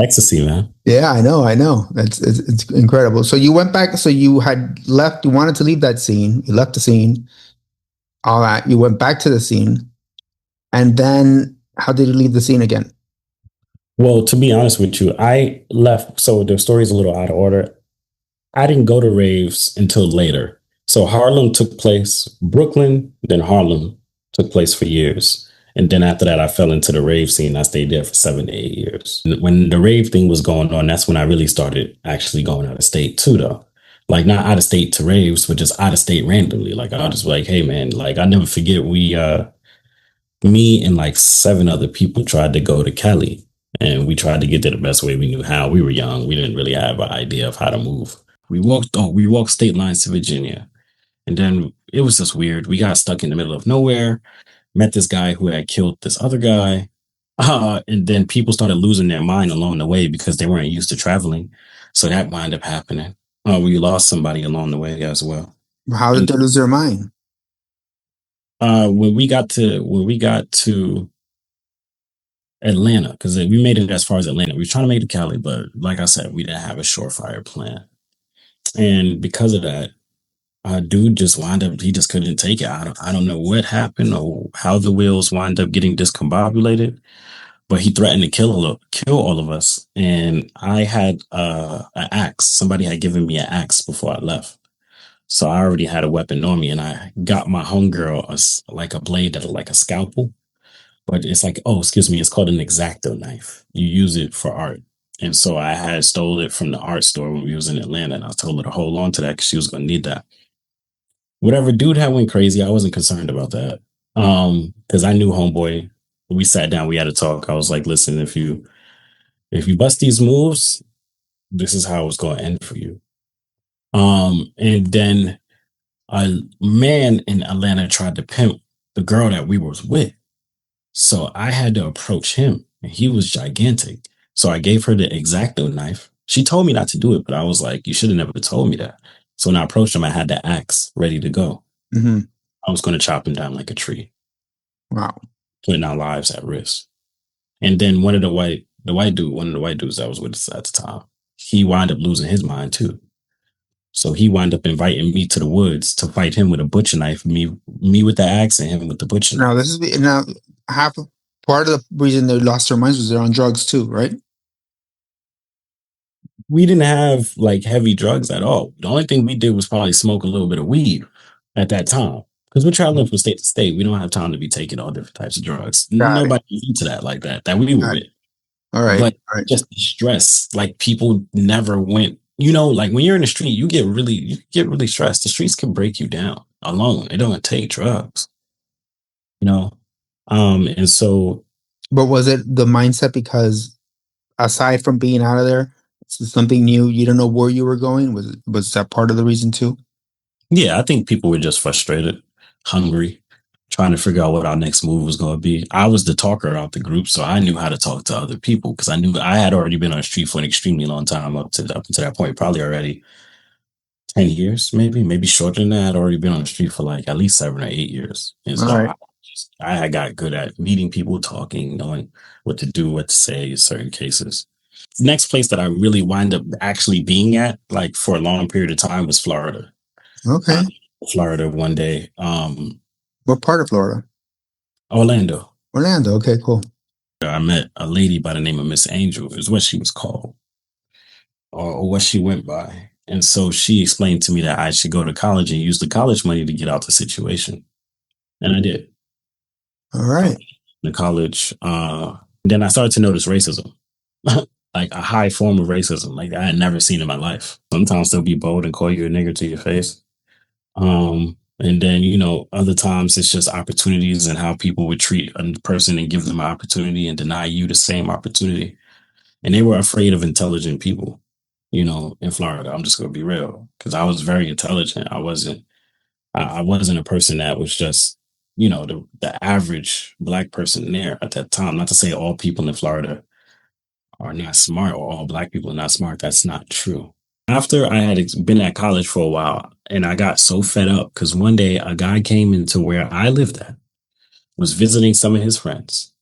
Ecstasy, man. Yeah, I know. I know. It's incredible. So you went back. So you had left. You wanted to leave that scene. You left the scene. All that. You went back to the scene, and then how did you leave the scene again? Well, to be honest with you, I left. So the story's a little out of order. I didn't go to raves until later. So Harlem took place, Brooklyn, then Harlem took place for years. And then after that, I fell into the rave scene. I stayed there for 7 to 8 years. When the rave thing was going on, that's when I really started actually going out of state too, though. Like not out of state to raves, but just out of state randomly. Like I was just like, hey man, like I never forget me and like 7 other people tried to go to Cali. And we tried to get there the best way we knew how. We were young. We didn't really have an idea of how to move. We walked state lines to Virginia. And then it was just weird. We got stuck in the middle of nowhere, met this guy who had killed this other guy. And then people started losing their mind along the way because they weren't used to traveling. So that wound up happening. We lost somebody along the way as well. How did they lose their mind? When we got to Atlanta, because we made it as far as Atlanta. We were trying to make it to Cali, but like I said, we didn't have a surefire plan. And because of that, dude just wound up, he just couldn't take it. I don't know what happened or how the wheels wind up getting discombobulated, but he threatened to kill all of us. And I had an axe. Somebody had given me an axe before I left. So I already had a weapon on me, and I got my homegirl like a blade that like a scalpel. But it's like, oh, excuse me, it's called an X-Acto knife. You use it for art. And so I had stole it from the art store when we was in Atlanta, and I told her to hold on to that because she was going to need that. Whatever dude had went crazy, I wasn't concerned about that. Because I knew homeboy. We sat down, we had a talk. I was like, listen, if If you bust these moves, this is how it's going to end for you. And then a man in Atlanta tried to pimp the girl that we was with. So I had to approach him, and he was gigantic. So I gave her the X-Acto knife. She told me not to do it, but I was like, you should have never told me that. So when I approached him, I had the axe ready to go. Hmm. I was going to chop him down like a tree, Wow. putting our lives at risk. And then one of the white dudes that was with us at the time, he wound up losing his mind too. So he wound up inviting me to the woods to fight him with a butcher knife, me with the axe and him with the butcher knife. Now this is now half part of the reason they lost their minds was they're on drugs too, right? We didn't have like heavy drugs at all. The only thing we did was probably smoke a little bit of weed at that time. Because we're traveling from state to state. We don't have time to be taking all different types of drugs. Got it. Nobody's into that like that we were Got with. it. All right. But All right. just the stress, like people never went, like when you're in the street, you get really stressed. The streets can break you down alone. It don't take drugs, you know? And so But was it the mindset because aside from being out of there, it's something new, you don't know where you were going? Was that part of the reason too? yeah, I think people were just frustrated, hungry, trying to figure out what our next move was going to be. I was the talker out the group, so I knew how to talk to other people because I knew I had already been on the street for an extremely long time up until that point, probably already 10 years, maybe shorter than that. I had already been on the street for like at least 7 or 8 years. And All so right. I had got good at meeting people, talking, knowing what to do, what to say in certain cases. Next place that I really wind up actually being at, like for a long period of time, was Florida. Okay. Florida one day. What part of Florida? Orlando. Orlando. Okay, cool. I met a lady by the name of Miss Angel, is what she was called, or what she went by. And so she explained to me that I should go to college and use the college money to get out the situation. And I did. All right. The college. Then I started to notice racism, like a high form of racism, like I had never seen in my life. Sometimes they'll be bold and call you a nigger to your face. And then, other times it's just opportunities and how people would treat a person and give them an opportunity and deny you the same opportunity. And they were afraid of intelligent people, in Florida. I'm just going to be real because I was very intelligent. I wasn't a person that was just, the average black person there at that time. Not to say all people in Florida are not smart or all black people are not smart. That's not true. After I had been at college for a while and I got so fed up because one day a guy came into where I lived at, was visiting some of his friends,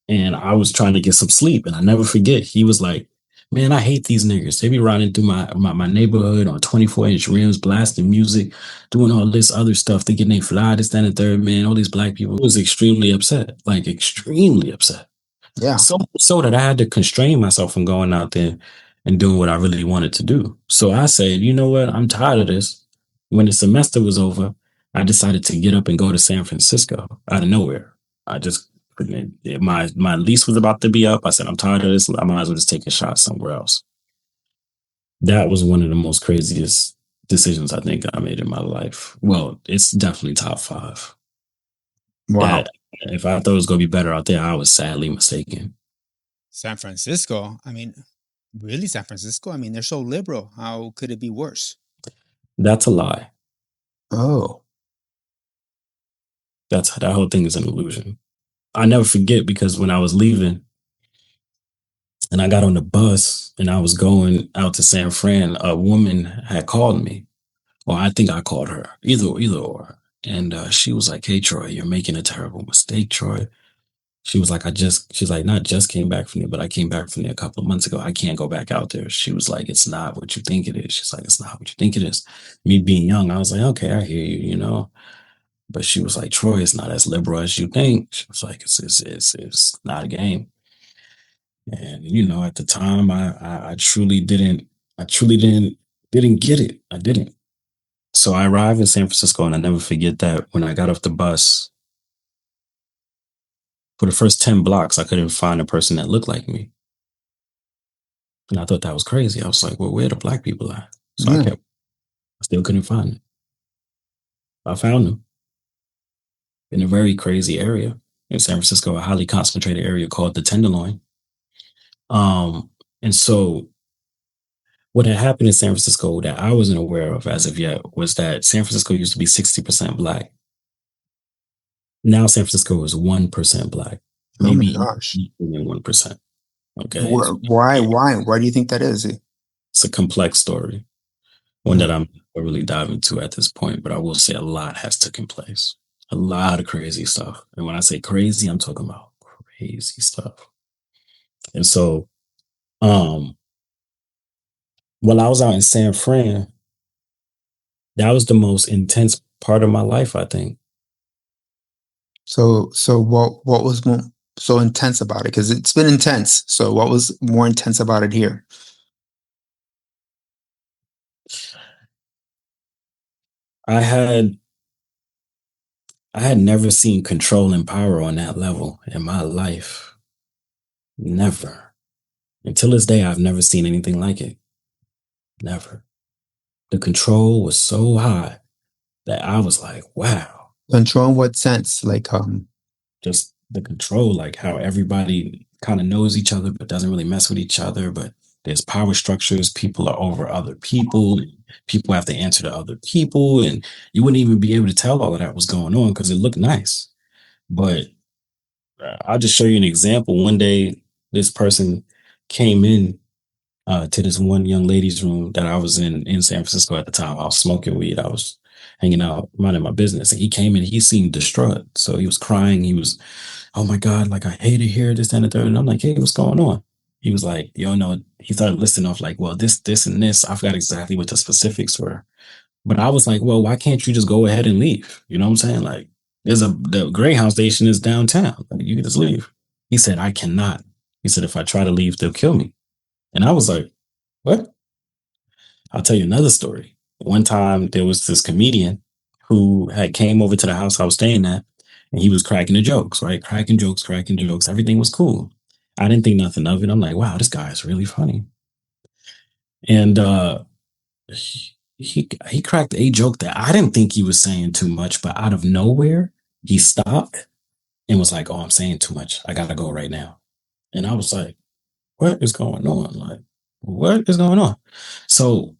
and I was trying to get some sleep. And I never forget, he was like, man, I hate these niggas. They be riding through my neighborhood on 24-inch rims, blasting music, doing all this other stuff, thinking they fly, this, that, and the third, man. All these black people. I was extremely upset, like extremely upset. Yeah. So that I had to constrain myself from going out there and doing what I really wanted to do. So I said, you know what? I'm tired of this. When the semester was over, I decided to get up and go to San Francisco out of nowhere. I just my lease was about to be up. I said, I'm tired of this. I might as well just take a shot somewhere else. That was one of the most craziest decisions I think I made in my life. Well, it's definitely top 5. Wow. If I thought it was going to be better out there, I was sadly mistaken. San Francisco. I mean, really, San Francisco? I mean, they're so liberal. How could it be worse? That's a lie. Oh. That whole thing is an illusion. I never forget because when I was leaving and I got on the bus and I was going out to San Fran, a woman had called me. Well, I think I called her, either or. And she was like, hey, Troy, you're making a terrible mistake, Troy. She was like, she's like, not just came back from there, but I came back from there a couple of months ago. I can't go back out there. She was like, it's not what you think it is. She's like, it's not what you think it is. Me being young, I was like, okay, I hear you, But she was like, Troy, it's not as liberal as you think. She was like, it's not a game. And at the time, I truly didn't get it. I didn't. So I arrived in San Francisco, and I never forget that when I got off the bus, for the first 10 blocks, I couldn't find a person that looked like me. And I thought that was crazy. I was like, well, where the black people at? So I still couldn't find them. I found them in a very crazy area in San Francisco, a highly concentrated area called the Tenderloin. And so what had happened in San Francisco that I wasn't aware of as of yet was that San Francisco used to be 60% black. Now San Francisco is 1% black, Oh my maybe gosh. even 1%. Okay. It's, Why do you think that is? it's a complex story, one Mm. that I'm not really dive into at this point, but I will say a lot has taken place. A lot of crazy stuff. And when I say crazy, I'm talking about crazy stuff. And so, um, while I was out in San Fran, that was the most intense part of my life, I think. So what was so intense about it? Because it's been intense. So what was more intense about it here? I had I had never seen control and power on that level in my life. Never. Until this day, I've never seen anything like it. Never. The control was so high that I was like, wow. Control in what sense? Like Just the control, like how everybody kind of knows each other but doesn't really mess with each other. But there's power structures. People are over other people. People have to answer to other people. And you wouldn't even be able to tell all of that was going on because it looked nice. But I'll just show you an example. One day, this person came in to this one young lady's room that I was in San Francisco at the time. I was smoking weed. I was hanging out, minding my business. And he came in, he seemed distraught. So he was crying. He was, oh my God, like I hate it here, this, that, and the third. And I'm like, hey, what's going on? He was like, yo, no, he started listing off like, well, this, and this. I forgot exactly what the specifics were. But I was like, well, why can't you just go ahead and leave? You know what I'm saying? Like, the Greyhound station is downtown. Like, you can just leave. He said, I cannot. He said, if I try to leave, they'll kill me. And I was like, what? I'll tell you another story. One time there was this comedian who had came over to the house I was staying at, and he was cracking the jokes, right? Cracking jokes, cracking jokes. Everything was cool. I didn't think nothing of it. I'm like, wow, this guy is really funny. And he cracked a joke that I didn't think he was saying too much, but out of nowhere, he stopped and was like, oh, I'm saying too much. I gotta go right now. And I was like, what is going on? Like, what is going on? So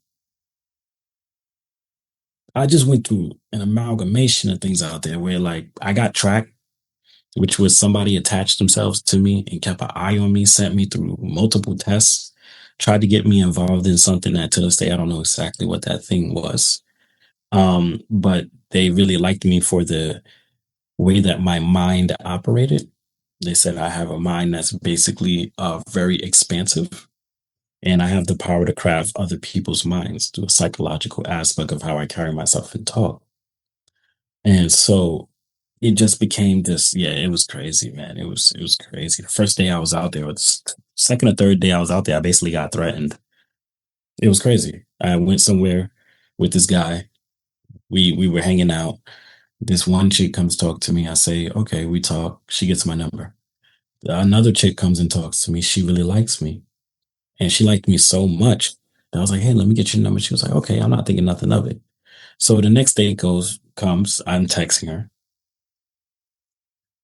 I just went through an amalgamation of things out there where like I got tracked, which was somebody attached themselves to me and kept an eye on me, sent me through multiple tests, tried to get me involved in something that to this day I don't know exactly what that thing was. But they really liked me for the way that my mind operated. They said I have a mind that's basically very expansive, and I have the power to craft other people's minds through a psychological aspect of how I carry myself and talk. And so it just became this, yeah, it was crazy, man. It was crazy. The first day I was out there, or the second or third day I was out there, I basically got threatened. It was crazy. I went somewhere with this guy. We were hanging out. This one chick comes talk to me. I say, okay, we talk. She gets my number. Another chick comes and talks to me. She really likes me. And she liked me so much that I was like, hey, let me get your number. She was like, okay, I'm not thinking nothing of it. So the next day comes, I'm texting her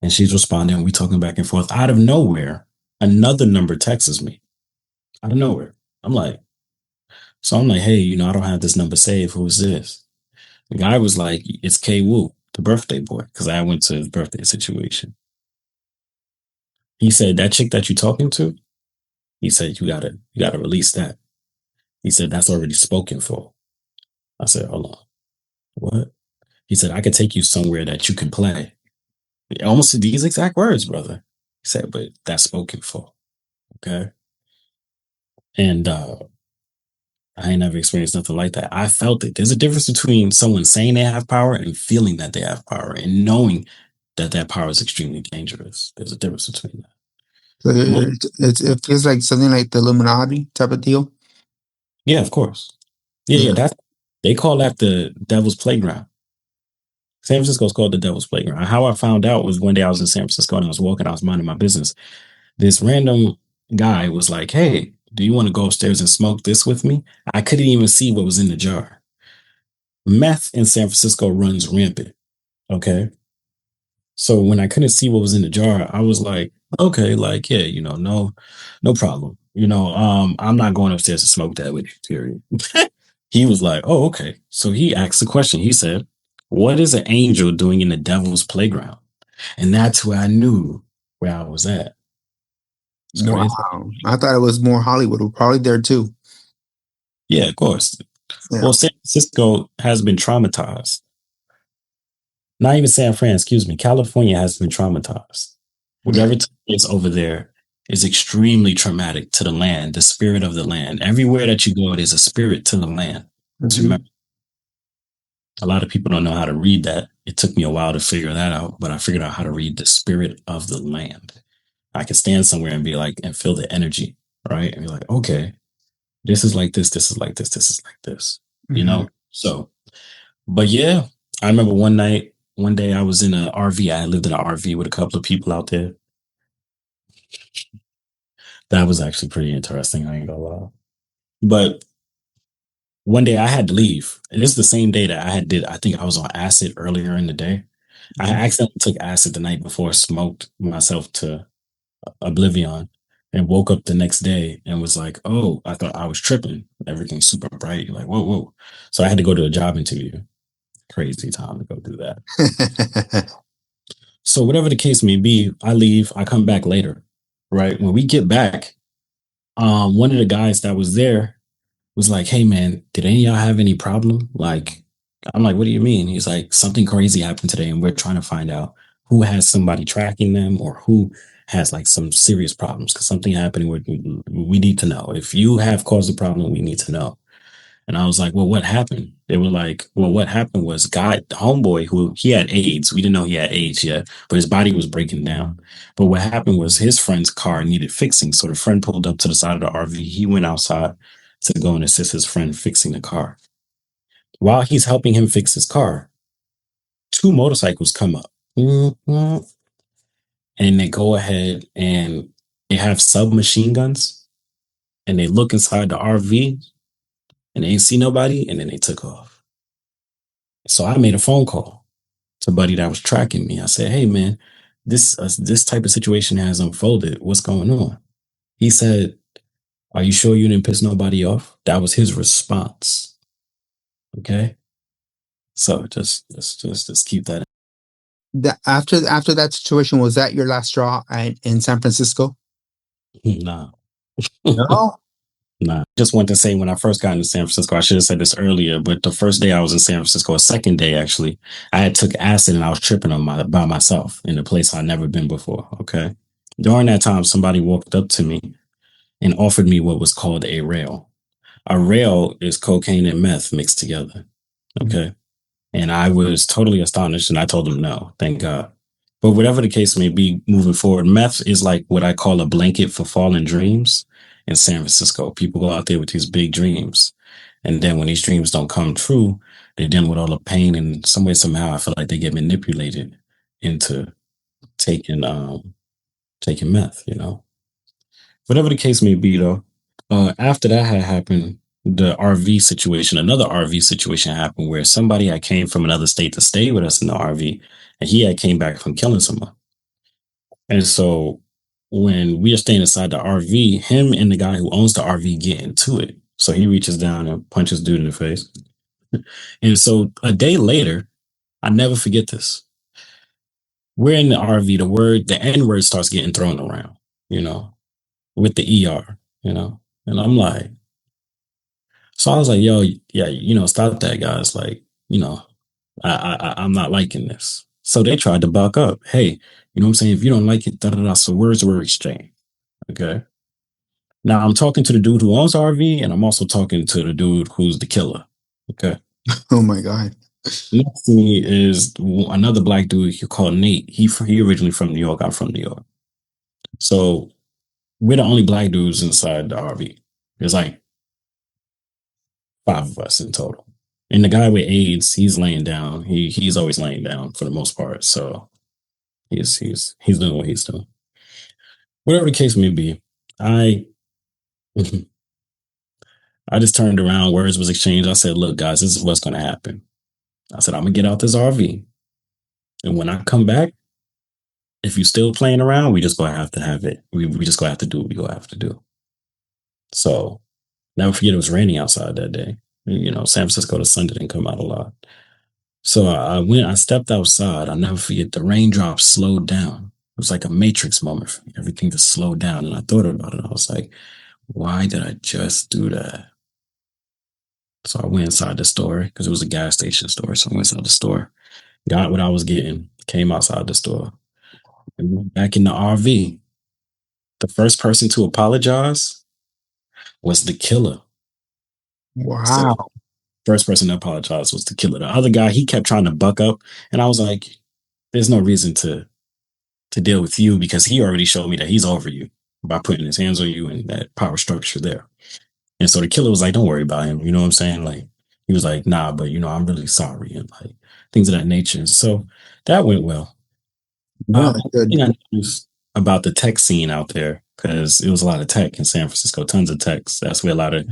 and she's responding. We talking back and forth. Out of nowhere, another number texts me. Out of nowhere. I'm like, I'm like, hey, I don't have this number saved. Who's this? The guy was like, it's K Woo, the birthday boy, because I went to his birthday situation. He said, that chick that you talking to, he said, you gotta release that. He said, that's already spoken for. I said, hold on. What? He said, I could take you somewhere that you can play. Almost these exact words, brother. He said, but that's spoken for. Okay. And I ain't never experienced nothing like that. I felt it. There's a difference between someone saying they have power and feeling that they have power and knowing that that power is extremely dangerous. There's a difference between that. So Well, it feels like something like the Illuminati type of deal. yeah, of course. Yeah, Yeah. that's they call that the devil's playground. San Francisco is called the devil's playground. How I found out was one day I was in San Francisco and I was walking, I was minding my business. This random guy was like, hey, do you want to go upstairs and smoke this with me? I couldn't even see what was in the jar. Meth in San Francisco runs rampant. Okay. So when I couldn't see what was in the jar, I was like, okay, like, yeah, no problem. I'm not going upstairs to smoke that with you, period. He was like, oh, okay. So he asked the question. He said, what is an angel doing in the devil's playground? And that's where I knew where I was at. It's crazy. Wow. I thought it was more Hollywood. We're probably there too. Yeah, of course. Yeah. Well, San Francisco has been traumatized. Not even San Fran, excuse me. California has been traumatized. Whatever took place over there is extremely traumatic to the land, the spirit of the land. Everywhere that you go, there's a spirit to the land. So Mhm. remember, a lot of people don't know how to read that. It took me a while to figure that out, but I figured out how to read the spirit of the land. I can stand somewhere and be like, and feel the energy, right? And be like, okay, this is like this is like this is like this, you Mhm. know? So, but yeah, I remember one day I was in an RV. I lived in an RV with a couple of people out there. That was actually pretty interesting. I ain't gonna lie. But one day I had to leave. And this is the same day that I think I was on acid earlier in the day. I Mhm. accidentally took acid the night before, smoked myself to oblivion, and woke up the next day and was like, oh, I thought I was tripping. Everything's super bright. Like, whoa, whoa. So I had to go to a job interview. Crazy time to go do that. So whatever the case may be, I leave, I come back later. Right. When we get back, one of the guys that was there was like, hey man, did any of y'all have any problem? Like, I'm like, what do you mean? He's like, something crazy happened today, and we're trying to find out who has somebody tracking them or who has like some serious problems because something happening. We need to know. If you have caused a problem, we need to know. And I was like, well, what happened? They were like, well, what happened was the homeboy who he had AIDS. We didn't know he had AIDS yet, but his body was breaking down. But what happened was his friend's car needed fixing. So the friend pulled up to the side of the RV. He went outside to go and assist his friend fixing the car. While he's helping him fix his car, two motorcycles come up. And they go ahead and they have submachine guns and they look inside the RV and they ain't see nobody and then they took off. So I made a phone call to buddy that was tracking me. I said, "Hey man, this type of situation has unfolded. What's going on?" He said, "Are you sure you didn't piss nobody off?" That was his response. Okay, so just keep that. After that situation, was that your last straw in San Francisco? Nah, No. nah. Just want to say when I first got into San Francisco, I should have said this earlier, but the first day I was in San Francisco, a second day actually, I had took acid and I was tripping by myself in a place I'd never been before. Okay. During that time, somebody walked up to me and offered me what was called a rail. A rail is cocaine and meth mixed together. Okay. And I was totally astonished and I told him no, thank God. But whatever the case may be moving forward, meth is like what I call a blanket for fallen dreams in San Francisco. People go out there with these big dreams. And then when these dreams don't come true, they're dealing with all the pain and some way, somehow I feel like they get manipulated into taking taking meth. Whatever the case may be, though, after that had happened, the RV situation, another RV situation happened where somebody had came from another state to stay with us in the RV, and he had came back from killing someone. And so when we are staying inside the RV, him and the guy who owns the RV get into it. So he reaches down and punches dude in the face. And so a day later, I never forget this. We're in the RV. The N word starts getting thrown around, you know, with the ER. And I'm like, so I was like, yo, yeah, stop that, guys. Like, I'm not liking this. So they tried to buck up. Hey, you know what I'm saying? If you don't like it, da da da. So words were exchanged. Okay. Now I'm talking to the dude who owns the RV, and I'm also talking to the dude who's the killer. Okay. Oh my God. Next to me is another black dude you call Nate. He originally from New York. I'm from New York. So we're the only black dudes inside the RV. There's like five of us in total. And the guy with AIDS, he's laying down. He's always laying down for the most part. So he's doing what he's doing. Whatever the case may be, I I just turned around, words was exchanged. I said, look, guys, this is what's gonna happen. I said, I'm gonna get out this RV. And when I come back, if you still playing around, we just gonna have to have it. We just gonna have to do what we gonna have to do. So never forget it was raining outside that day. You know, San Francisco, the sun didn't come out a lot. So I stepped outside. I'll never forget the raindrops slowed down. It was like a matrix moment for me. Everything just slowed down. And I thought about it. I was like, why did I just do that? So I went inside the store because it was a gas station store. So I went inside the store, got what I was getting, came outside the store, and went back in the RV. The first person to apologize was the killer. So Wow. first person to apologize was the killer. The other guy, he kept trying to buck up, and I was like, "There's no reason to deal with you because he already showed me that he's over you by putting his hands on you and that power structure there." And so the killer was like, "Don't worry about him." You know what I'm saying? Like he was like, "Nah, but you know, I'm really sorry," and like things of that nature. And so that went well. Yeah, One good. thing I noticed about the tech scene out there, because it was a lot of tech in San Francisco, tons of techs. That's where a lot of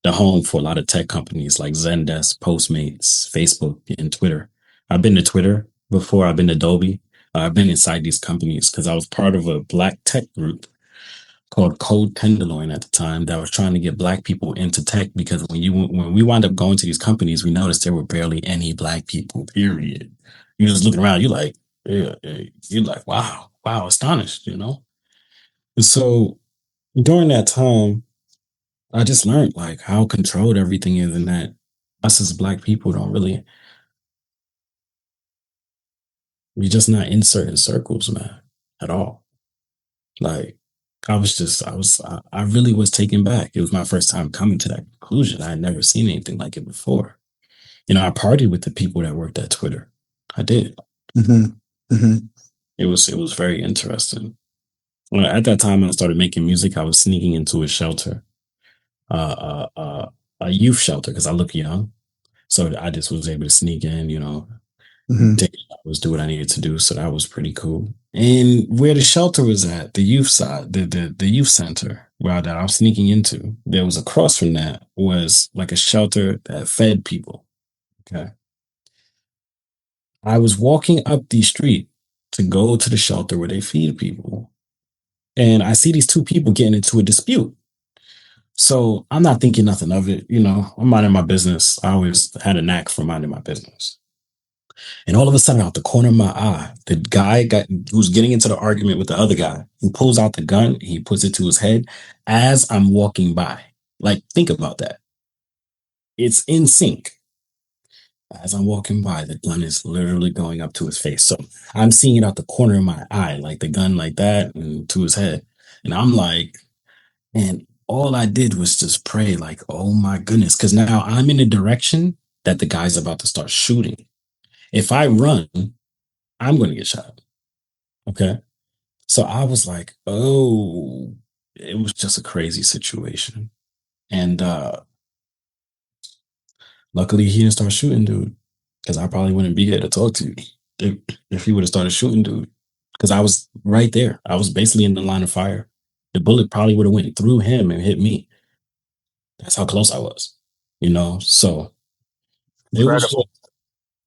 the home for a lot of tech companies like Zendesk, Postmates, Facebook, and Twitter. I've been to Twitter before. I've been to Adobe. I've been inside these companies because I was part of a black tech group called Code Tenderloin at the time that was trying to get black people into tech because when we wound up going to these companies, we noticed there were barely any black people. Period. You're just looking around. You're like, yeah, you're like, wow, astonished. You know. And so during that time, I just learned like how controlled everything is, and that us as black people don't really, we're just not in certain circles, man, at all. Like I really was taken back. It was my first time coming to that conclusion. I had never seen anything like it before. You know, I partied with the people that worked at Twitter. I did. Hmm. Hmm. It was very interesting. Well, at that time, I started making music. I was sneaking into a shelter, uh, uh, uh, a youth shelter, because I look young. So I just was able to sneak in, you know, Hmm. take hours, do what I needed to do. So that was pretty cool. And where the shelter was at, the youth side, the youth center where that I was sneaking into, there was across from that was like a shelter that fed people. Okay. I was walking up the street to go to the shelter where they feed people. And I see these two people getting into a dispute. So I'm not thinking nothing of it. You know, I'm minding my business. I always had a knack for minding my business. And all of a sudden, out the corner of my eye, the guy who's getting into the argument with the other guy, he pulls out the gun, he puts it to his head as I'm walking by. Like, think about that. It's in sync. As I'm walking by, the gun is literally going up to his face. So I'm seeing it out the corner of my eye, like the gun like that and to his head. And I'm like, and all I did was just pray, like, oh my goodness, because now I'm in a direction that the guy's about to start shooting. If I run, I'm going to get shot. Okay. So I was like, oh, it was just a crazy situation. And luckily he didn't start shooting, dude. Because I probably wouldn't be here to talk to you if, if he would have started shooting, dude. Because I was right there. I was basically in the line of fire. The bullet probably would have went through him and hit me. That's how close I was. You know? So it was Incredible.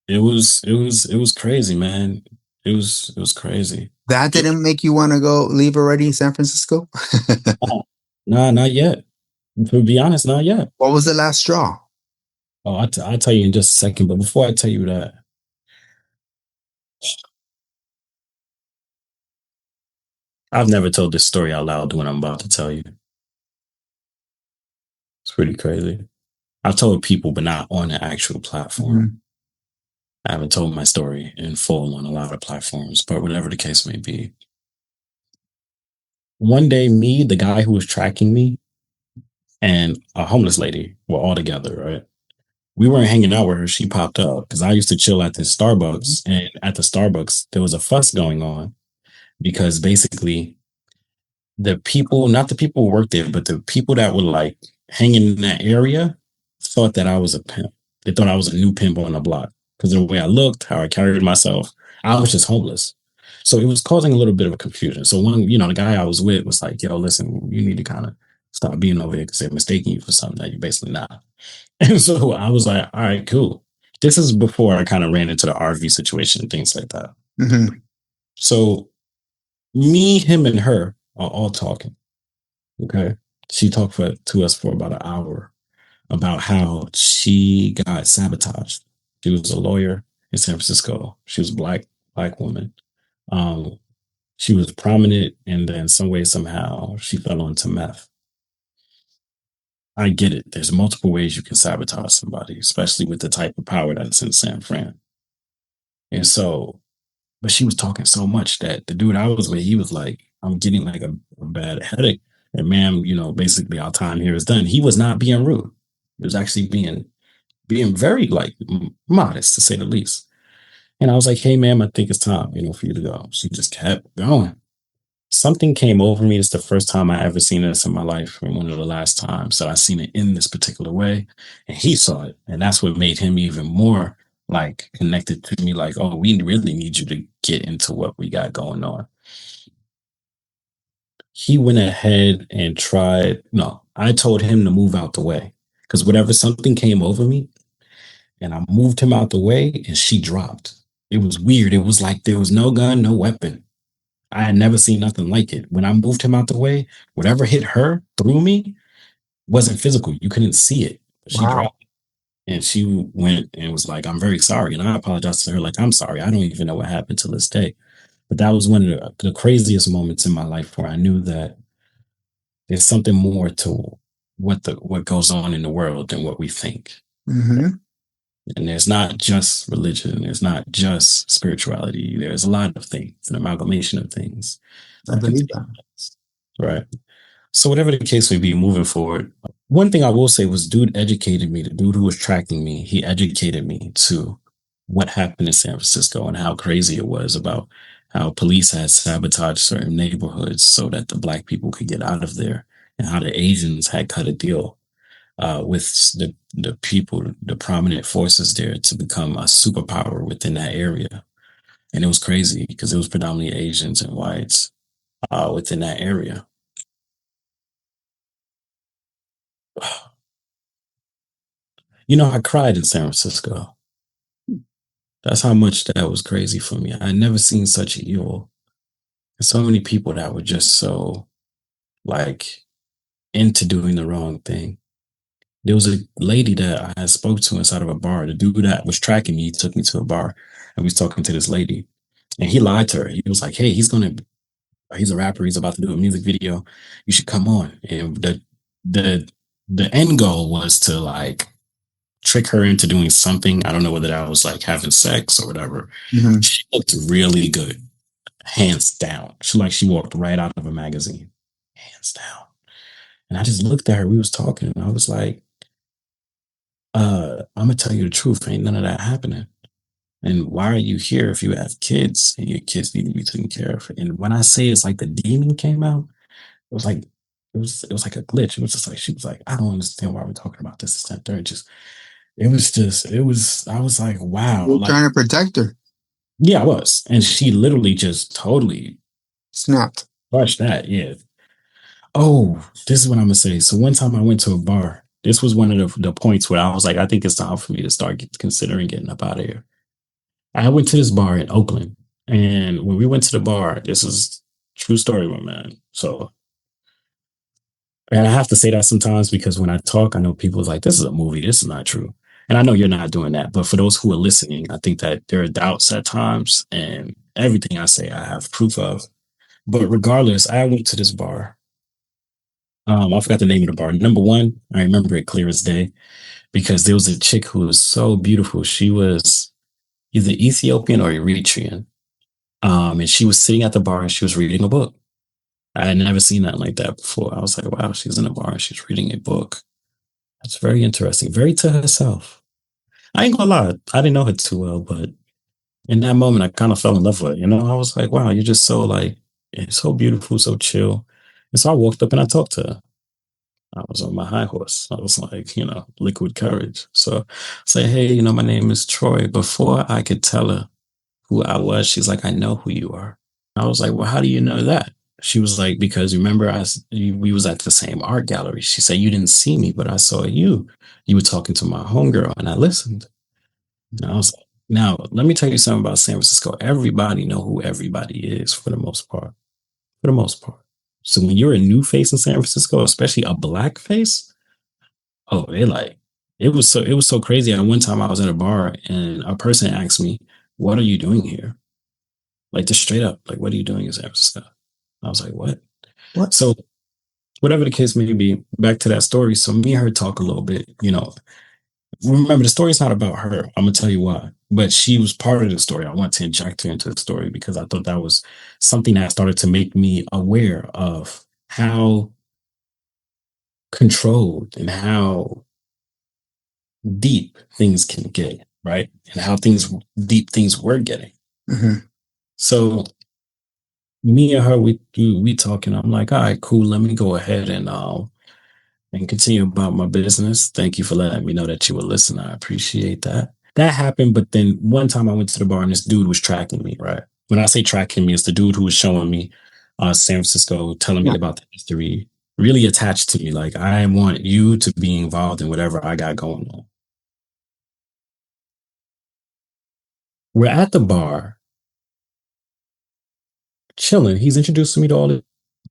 it was crazy, man. It was crazy. That didn't make you want to go leave already in San Francisco? Nah, not yet. To be honest, not yet. What was the last straw? Oh, I'll tell you in just a second. But before I tell you that, I've never told this story out loud when I'm about to tell you. It's pretty crazy. I've told people, but not on the actual platform. Mhm. I haven't told my story in full on a lot of platforms, but whatever the case may be. One day, me, the guy who was tracking me, and a homeless lady were all together, right? We weren't hanging out with her. She popped up because I used to chill at this Starbucks. And at the Starbucks, there was a fuss going on because basically the people, not the people who worked there, but the people that were like hanging in that area thought that I was a pimp. They thought I was a new pimp on the block because of the way I looked, how I carried myself. I was just homeless. So it was causing a little bit of a confusion. So the guy I was with was like, yo, listen, you need to kind of stop being over here because they're mistaking you for something that you're basically not. And so I was like, all right, cool. This is before I kind of ran into the RV situation and things like that. Mhm. So me, him, and her are all talking. Okay. She talked to us for about an hour about how she got sabotaged. She was a lawyer in San Francisco. She was a black woman. Um, she was prominent, and then some way somehow she fell onto meth. I get it. There's multiple ways you can sabotage somebody, especially with the type of power that's in San Fran. And so, but she was talking so much that the dude I was with, he was like, "I'm getting like a bad headache." And ma'am, basically our time here is done. He was not being rude. He was actually being very like modest to say the least. And I was like, "Hey, ma'am, I think it's time, for you to go." She just kept going. Something came over me. It's the first time I ever seen this in my life, and one of the last times that I seen it in this particular way. And he saw it, and that's what made him even more like connected to me. Like, oh, we really need you to get into what we got going on. He went ahead and tried. No, I told him to move out the way because whatever something came over me, and I moved him out the way, and she dropped. It was weird. It was like there was no gun, no weapon. I had never seen nothing like it. When I moved him out the way, whatever hit her through me wasn't physical. You couldn't see it. She Wow. dropped and she went and was like, "I'm very sorry." And I apologized to her, like, "I'm sorry. I don't even know what happened to this day." But that was one of the craziest moments in my life where I knew that there's something more to what goes on in the world than what we think. Mm-hmm. And there's not just religion, there's not just spirituality. There's a lot of things, an amalgamation of things I that can believe take that. place. Right. So whatever the case may be, moving forward, one thing I will say was dude educated me. The dude who was tracking me, he educated me to what happened in San Francisco and how crazy it was about how police had sabotaged certain neighborhoods so that the black people could get out of there and how the Asians had cut a deal with the people, the prominent forces there to become a superpower within that area. And it was crazy because it was predominantly Asians and whites within that area. I cried in San Francisco. That's how much that was crazy for me. I had never seen such evil. And so many people that were just so like into doing the wrong thing. There was a lady that I had spoke to inside of a bar. The dude that was tracking me, he took me to a bar and we was talking to this lady. And he lied to her. He was like, "Hey, he's a rapper, he's about to do a music video. You should come on." And the the end goal was to like trick her into doing something. I don't know whether that was like having sex or whatever. Mm-hmm. She looked really good, hands down. She walked right out of a magazine, hands down. And I just looked at her. We was talking, and I was like, I'm gonna tell you the truth. Ain't none of that happening. And why are you here if you have kids and your kids need to be taken care of? And when I say it's like the demon came out, it was like it was like a glitch. It was just like she was like, "I don't understand why we're talking about this, and third." Just I was like, wow, You're like trying to protect her. yeah, I was. And she literally just totally Snapped. crushed that. Yeah. Oh, this is what I'm gonna say. So one time I went to a bar. This was one of the points where I was like, I think it's time for me to start considering getting up out of here. I went to this bar in Oakland, and when we went to the bar, this is true story, my man. So, and I have to say that sometimes because when I talk, I know people's like, "This is a movie. This is not true." And I know you're not doing that, but for those who are listening, I think that there are doubts at times, and everything I say, I have proof of. But regardless, I went to this bar. I forgot the name of the bar. Number one, I remember it clear as day because there was a chick who was so beautiful. She was either Ethiopian or Eritrean. And she was sitting at the bar and she was reading a book. I had never seen that like that before. I was like, wow, she's in a bar and she's reading a book. That's very interesting. Very to herself. I ain't gonna lie, I didn't know her too well, but in that moment, I kind of fell in love with her. I was like, wow, you're just so like, so beautiful, so chill. And so I walked up and I talked to her. I was on my high horse. I was like, liquid courage. So I say, hey, my name is Troy. Before I could tell her who I was, she's like, I know who you are. I was like, well, how do you know that? She was like, because remember, we was at the same art gallery. She said, you didn't see me, but I saw you. You were talking to my homegirl, and I listened. And I was like, now, let me tell you something about San Francisco. Everybody know who everybody is for the most part. For the most part. So when you're a new face in San Francisco, especially a black face, oh, they like it was so crazy. At one time I was at a bar and a person asked me, "What are you doing here?" Like just straight up, like, "What are you doing in San Francisco?" I was like, "What?" What? So whatever the case may be, back to that story. So me and her talk a little bit, you know. Remember, the story's not about her. I'm gonna tell you why. But she was part of the story. I want to inject her into the story because I thought that was something that started to make me aware of how controlled and how deep things can get, right? And how deep things were getting. Mm-hmm. So me and her, we talking. I'm like, all right, cool. Let me go ahead and continue about my business. Thank you for letting me know that you were listening. I appreciate that. That happened, but then one time I went to the bar and this dude was tracking me, right? When I say tracking me, it's the dude who was showing me San Francisco, telling me Yeah. about the history, really attached to me. Like, I want you to be involved in whatever I got going on. We're at the bar, chilling. He's introducing me to all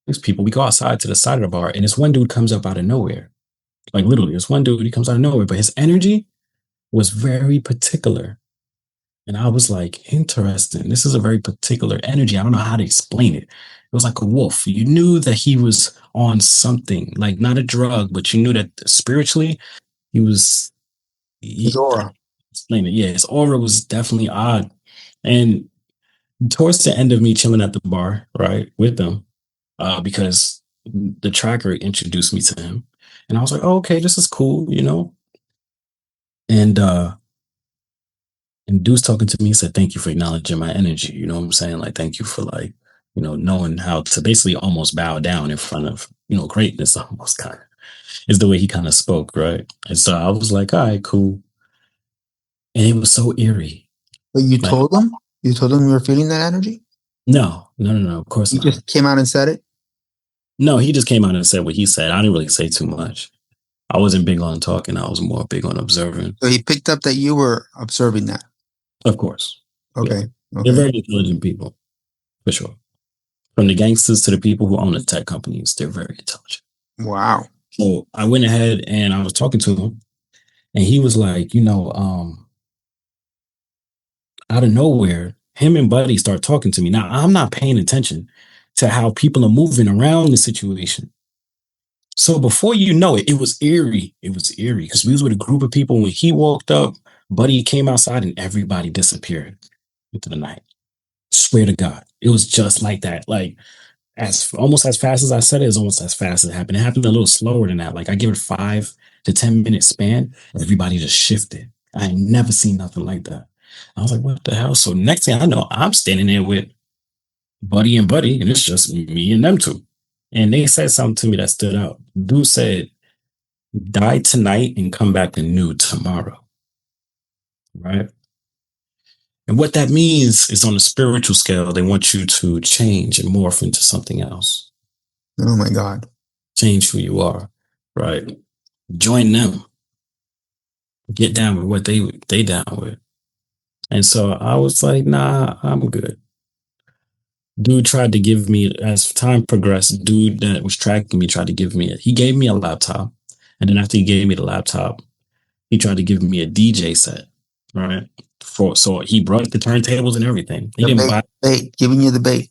these people. We go outside to the side of the bar, and this one dude comes up out of nowhere. Like, literally, this one dude, he comes out of nowhere, but his energy was very particular. And I was like, interesting. This is a very particular energy. I don't know how to explain it. It was like a wolf. You knew that he was on something, like not a drug, but you knew that spiritually he was. His He, I aura. can't explain it. Yeah, his aura was definitely odd. And towards the end of me chilling at the bar, right, with them, because the tracker introduced me to him, and I was like, oh, okay, this is cool, you know. And dude's talking to me, he said, thank you for acknowledging my energy. You know what I'm saying? Like, thank you for like, you know, knowing how to basically almost bow down in front of, you know, greatness almost kind of is the way he kind of spoke, right? And so I was like, all right, cool. And it was so eerie. But you Like, told him? You told him you were feeling that energy? no, of course You not. just came out and said it? No, he just came out and said what he said. I didn't really say too much. I wasn't big on talking. I was more big on observing. So he picked up that you were observing that. Of course. Okay. Yeah. They're Okay. very intelligent people, for sure. From the gangsters to the people who own the tech companies, they're very intelligent. Wow. So I went ahead and I was talking to him, and he was like, you know, out of nowhere, him and Buddy start talking to me. Now I'm not paying attention to how people are moving around the situation. So before you know it, it was eerie. It was eerie because we was with a group of people. When he walked up, Buddy came outside and everybody disappeared into the night. Swear to God, it was just like that. Like as almost as fast as I said it, is almost as fast as it happened. It happened a little slower than that. Like I give it 5 to 10 minute span, everybody just shifted. I ain't never seen nothing like that. I was like, what the hell? So next thing I know, I'm standing there with Buddy and Buddy, and it's just me and them two. And they said something to me that stood out. Dude said, die tonight and come back anew tomorrow. Right? And what that means is on a spiritual scale, they want you to change and morph into something else. Oh my God. Change who you are. Right? Join them. Get down with what they down with. And so I was like, nah, I'm good. Dude tried to give me, as time progressed, dude that was tracking me tried to give me he gave me a laptop. And then after he gave me the laptop, he tried to give me a DJ set. Right. So he brought the turntables and everything. He didn't buy bait, giving you the bait.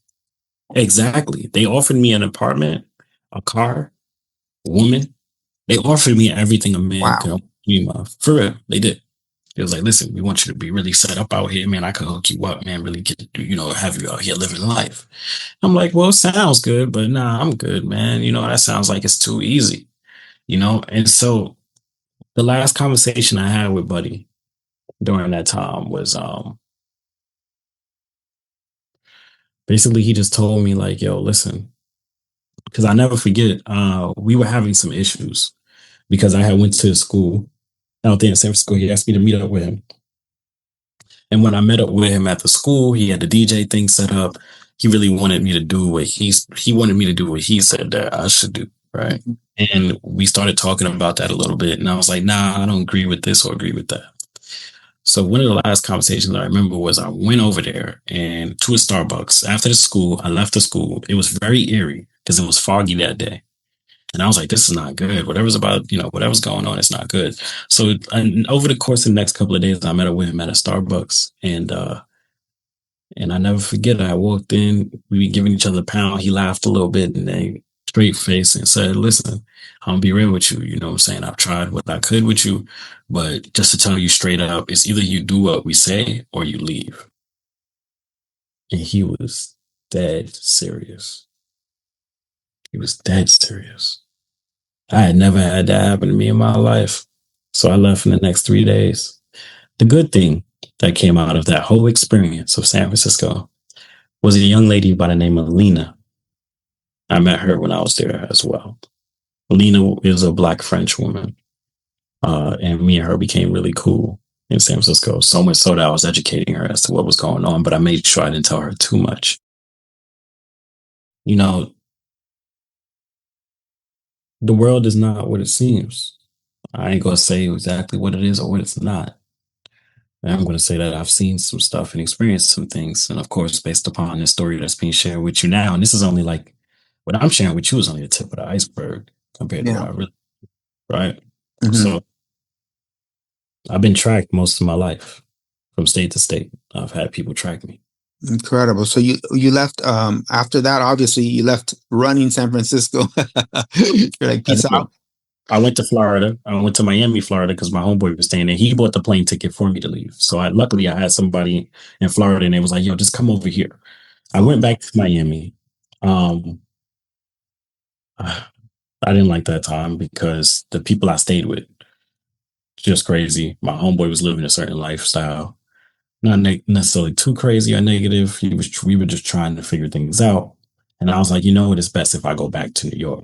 exactly. They offered me an apartment, a car, a woman. They offered me everything a man could dream of. For real, they did. It was like, listen, we want you to be really set up out here, man. I could hook you up, man. Really get, have you out here living life. I'm like, well, it sounds good, but nah, I'm good, man. You know, that sounds like it's too easy, you know? And so the last conversation I had with Buddy during that time was, basically he just told me like, yo, listen, because I never forget, we were having some issues because I had went to school out there in San Francisco. He asked me to meet up with him. And when I met up with him at the school, he had the DJ thing set up. He really wanted me to do what he wanted me to do what he said that I should do. Right. Mm-hmm. And we started talking about that a little bit. And I was like, nah, I don't agree with this or agree with that. So one of the last conversations I remember was I went over there and to a Starbucks after the school. I left the school. It was very eerie. because it was foggy that day. And I was like, this is not good. Whatever's about, whatever's going on, it's not good. So over the course of the next couple of days, I met up with him at a Starbucks, and I never forget it. I walked in, we were giving each other a pound. He laughed a little bit and then straight face and said, listen, I'm gonna be real with you. You know what I'm saying? I've tried what I could with you, but just to tell you straight up, it's either you do what we say or you leave. And he was dead serious. He was dead serious. I had never had that happen to me in my life. So I left in the next 3 days. The good thing that came out of that whole experience of San Francisco was a young lady by the name of Lena. I met her when I was there as well. Lena is a black French woman. And me and her became really cool in San Francisco. So much so that I was educating her as to what was going on, but I made sure I didn't tell her too much. You know, the world is not what it seems. I ain't gonna say exactly what it is or what it's not. I'm gonna say that I've seen some stuff and experienced some things. And of course, based upon the story that's being shared with you now, and this is only like what I'm sharing with you is only the tip of the iceberg compared to what Yeah. I really, right? Mhm. So I've been tracked most of my life from state to state. I've had people track me. Incredible. So you left after that, obviously you left running San Francisco. You're like, I peace did. out. I went to Florida. I went to Miami, Florida, because my homeboy was staying there. He bought the plane ticket for me to leave. So luckily I had somebody in Florida, and they was like, "Yo, just come over here." I went back to Miami. Um, I didn't like that time because the people I stayed with just crazy. My homeboy was living a certain lifestyle, not necessarily too crazy or negative. We were just trying to figure things out, and I was like, you know what, it's best if I go back to New York.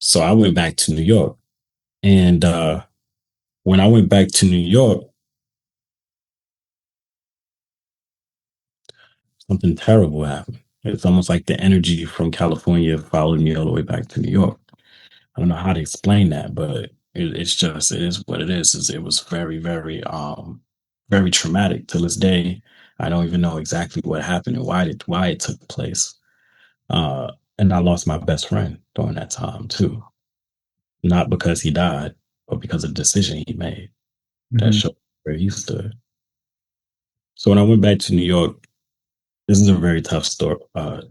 So I went back to New York, and when I went back to New York, something terrible happened. It's almost like the energy from California followed me all the way back to New York. I don't know how to explain that, but it is what it is. It was very, very, very traumatic to this day. I don't even know exactly what happened and why it took place. And I lost my best friend during that time too, not because he died, but because of the decision he made that Mhm. showed where he stood. So when I went back to New York, this is a very tough story.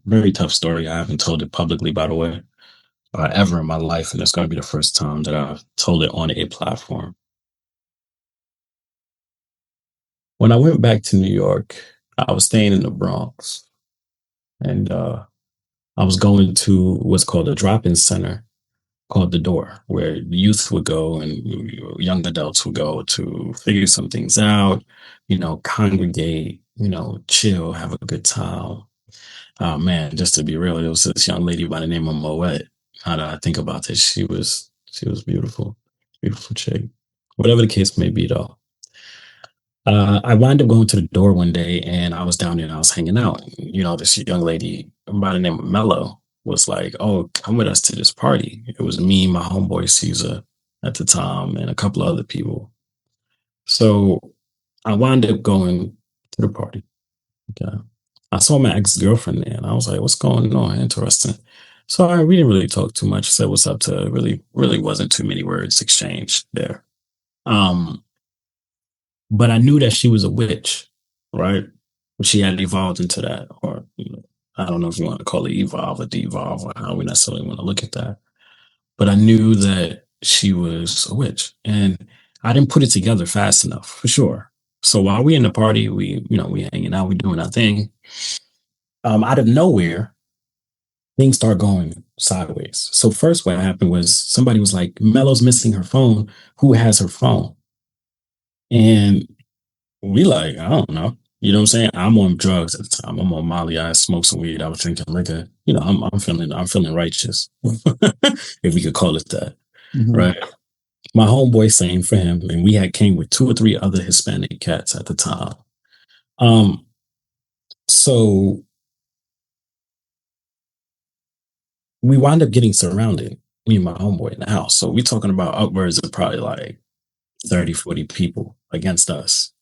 Very tough story. I haven't told it publicly, by the way, ever in my life, and it's going to be the first time that I've told it on a platform. When I went back to New York, I was staying in the Bronx, and I was going to what's called a drop-in center called the Door, where the youth would go and young adults would go to figure some things out, congregate, chill, have a good time. Oh man, just to be real, there was this young lady by the name of Moet. How do I think about this? She was beautiful, beautiful chick. Whatever the case may be, though. I wound up going to the Door one day, and I was down there and I was hanging out. This young lady by the name of Mello was like, "Oh, come with us to this party." It was me, my homeboy Caesar at the time, and a couple of other people. So I wound up going to the party. Okay. I saw my ex girlfriend there, and I was like, "What's going on? Interesting." So we didn't really talk too much. Said what's up to her. Really wasn't too many words exchanged there. Um, but I knew that she was a witch, right? She had evolved into that, or I don't know if you want to call it evolve or devolve, or how we necessarily want to look at that. But I knew that she was a witch, and I didn't put it together fast enough, for sure. So while we in the party, we hanging out, we doing our thing. Out of nowhere, things start going sideways. So first, what happened was somebody was like, "Mello's missing her phone. Who has her phone?" And we like, I don't know. You know what I'm saying? I'm on drugs at the time. I'm on Molly. I smoked some weed. I was drinking liquor. I'm feeling righteous, if we could call it that, Mhm. right? My homeboy, same for him, and we had came with two or three other Hispanic cats at the time. Um, so we wound up getting surrounded, me and my homeboy in the house. So we're talking about upwards of probably like 30, 40 people against us.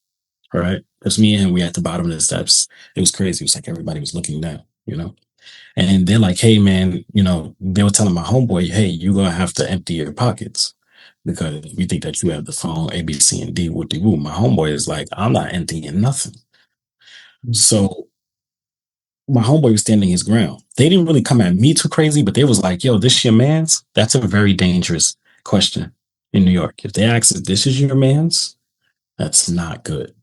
All right. Because me and him, we at the bottom of the steps. It was crazy. It was like everybody was looking down, you know? And they're like, hey man, they were telling my homeboy, hey, you're gonna have to empty your pockets because we think that you have the phone A, B, C, and D, whoop de woo. My homeboy is like, I'm not emptying nothing. So my homeboy was standing his ground. They didn't really come at me too crazy, but they was like, yo, this your man's? That's a very dangerous question in New York. If they ask if this is your man's, that's not good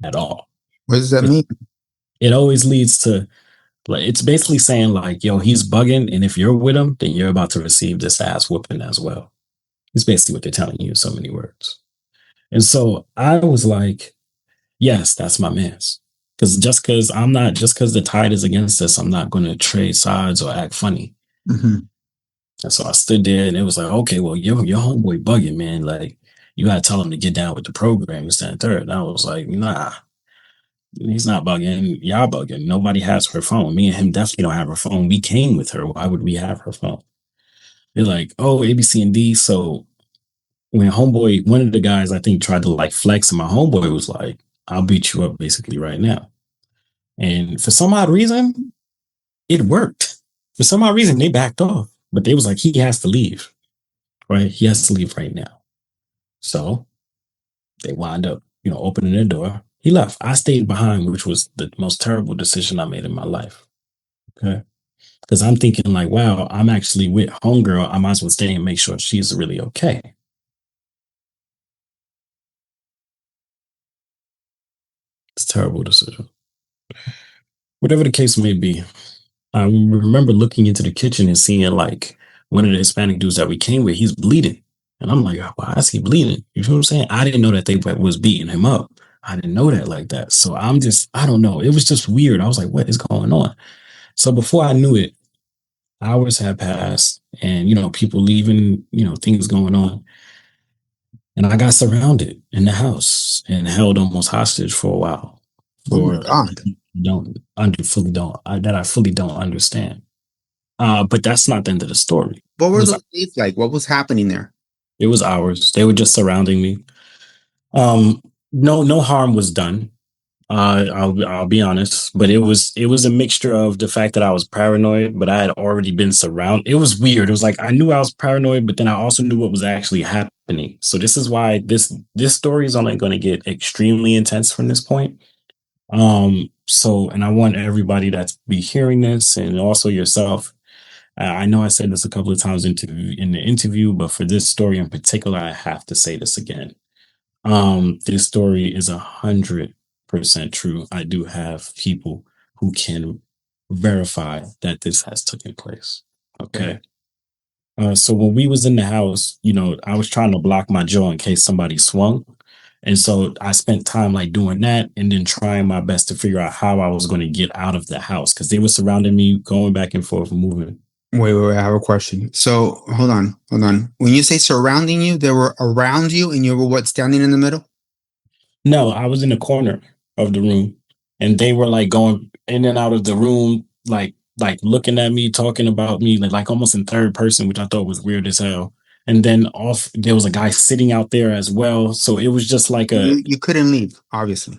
at all. What does that mean? It always leads to, like, it's basically saying like, yo, he's bugging, and if you're with him, then you're about to receive this ass whooping as well. It's basically what they're telling you in so many words. And so I was like, yes, that's my man's. Because the tide is against us, I'm not going to trade sides or act funny. Mm-hmm. And so I stood there, and it was like, okay, well, your homeboy bugging, man. Like, you got to tell him to get down with the program, this, that, and third. And I was like, nah, he's not bugging. Y'all bugging. Nobody has her phone. Me and him definitely don't have her phone. We came with her. Why would we have her phone? They're like, oh, A, B, C, and D. So when homeboy, one of the guys, I think, tried to like flex, and my homeboy was like, I'll beat you up basically right now. And for some odd reason, it worked. For some odd reason, they backed off. But they was like, he has to leave. Right? He has to leave right now. So they wound up, opening their door. He left. I stayed behind, which was the most terrible decision I made in my life. Okay. Because I'm thinking like, wow, I'm actually with homegirl. I might as well stay and make sure she's really okay. It's a terrible decision. Whatever the case may be, I remember looking into the kitchen and seeing like one of the Hispanic dudes that we came with, he's bleeding. And I'm like, why is he bleeding? You know what I'm saying? I didn't know that they was beating him up. I didn't know that like that. So I don't know. It was just weird. I was like, what is going on? So before I knew it, hours had passed and, people leaving, things going on. And I got surrounded in the house and held almost hostage for a while. Oh my God. That I fully don't understand. But that's not the end of the story. What were those days like? What was happening there? It was hours. They were just surrounding me. No harm was done. I'll be honest, but it was a mixture of the fact that I was paranoid, but I had already been surrounded. It was weird. It was like I knew I was paranoid, but then I also knew what was actually happening. So this is why this story is only going to get extremely intense from this point. And I want everybody that's be hearing this, and also yourself. I know I said this a couple of times in the interview, but for this story in particular, I have to say this again. This story is 100% true. I do have people who can verify that this has taken place. Okay. So when we was in the house, I was trying to block my jaw in case somebody swung. And so I spent time like doing that and then trying my best to figure out how I was going to get out of the house because they were surrounding me, going back and forth, moving. Wait, I have a question. So hold on. When you say surrounding you, they were around you and you were what, standing in the middle? No, I was in the corner of the room and they were like going in and out of the room, like looking at me, talking about me, like almost in third person, which I thought was weird as hell. And then there was a guy sitting out there as well. So it was just like you couldn't leave, obviously.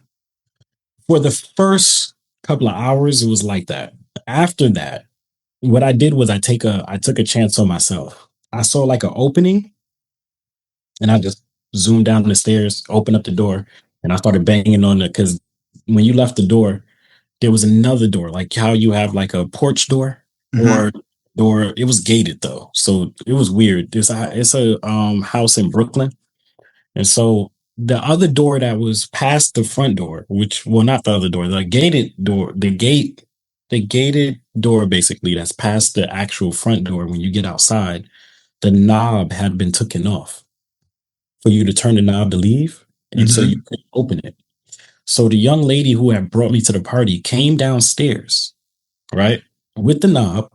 For the first couple of hours, it was like that. After that, what I did was I took a chance on myself. I saw like an opening and I just zoomed down the stairs, opened up the door, and I started banging on it because when you left the door, there was another door, like how you have like a porch door or door. It was gated though. So it was weird. It's a house in Brooklyn. And so the other door that was past the front door, not the other door, the gated door basically that's past the actual front door when you get outside, the knob had been taken off for you to turn the knob to leave. And so you couldn't open it. So the young lady who had brought me to the party came downstairs, right, with the knob,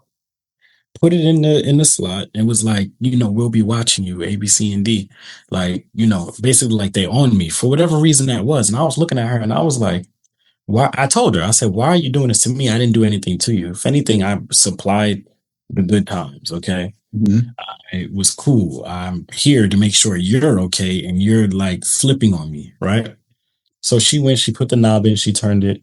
put it in the slot, and was like, we'll be watching you, A, B, C, and D. Like, basically like they owned me for whatever reason that was. And I was looking at her and I was like, why? I told her, I said, why are you doing this to me? I didn't do anything to you. If anything, I supplied the good times. Okay. It was cool. I'm here to make sure you're okay. And you're like flipping on me. Right. So she put the knob in, she turned it.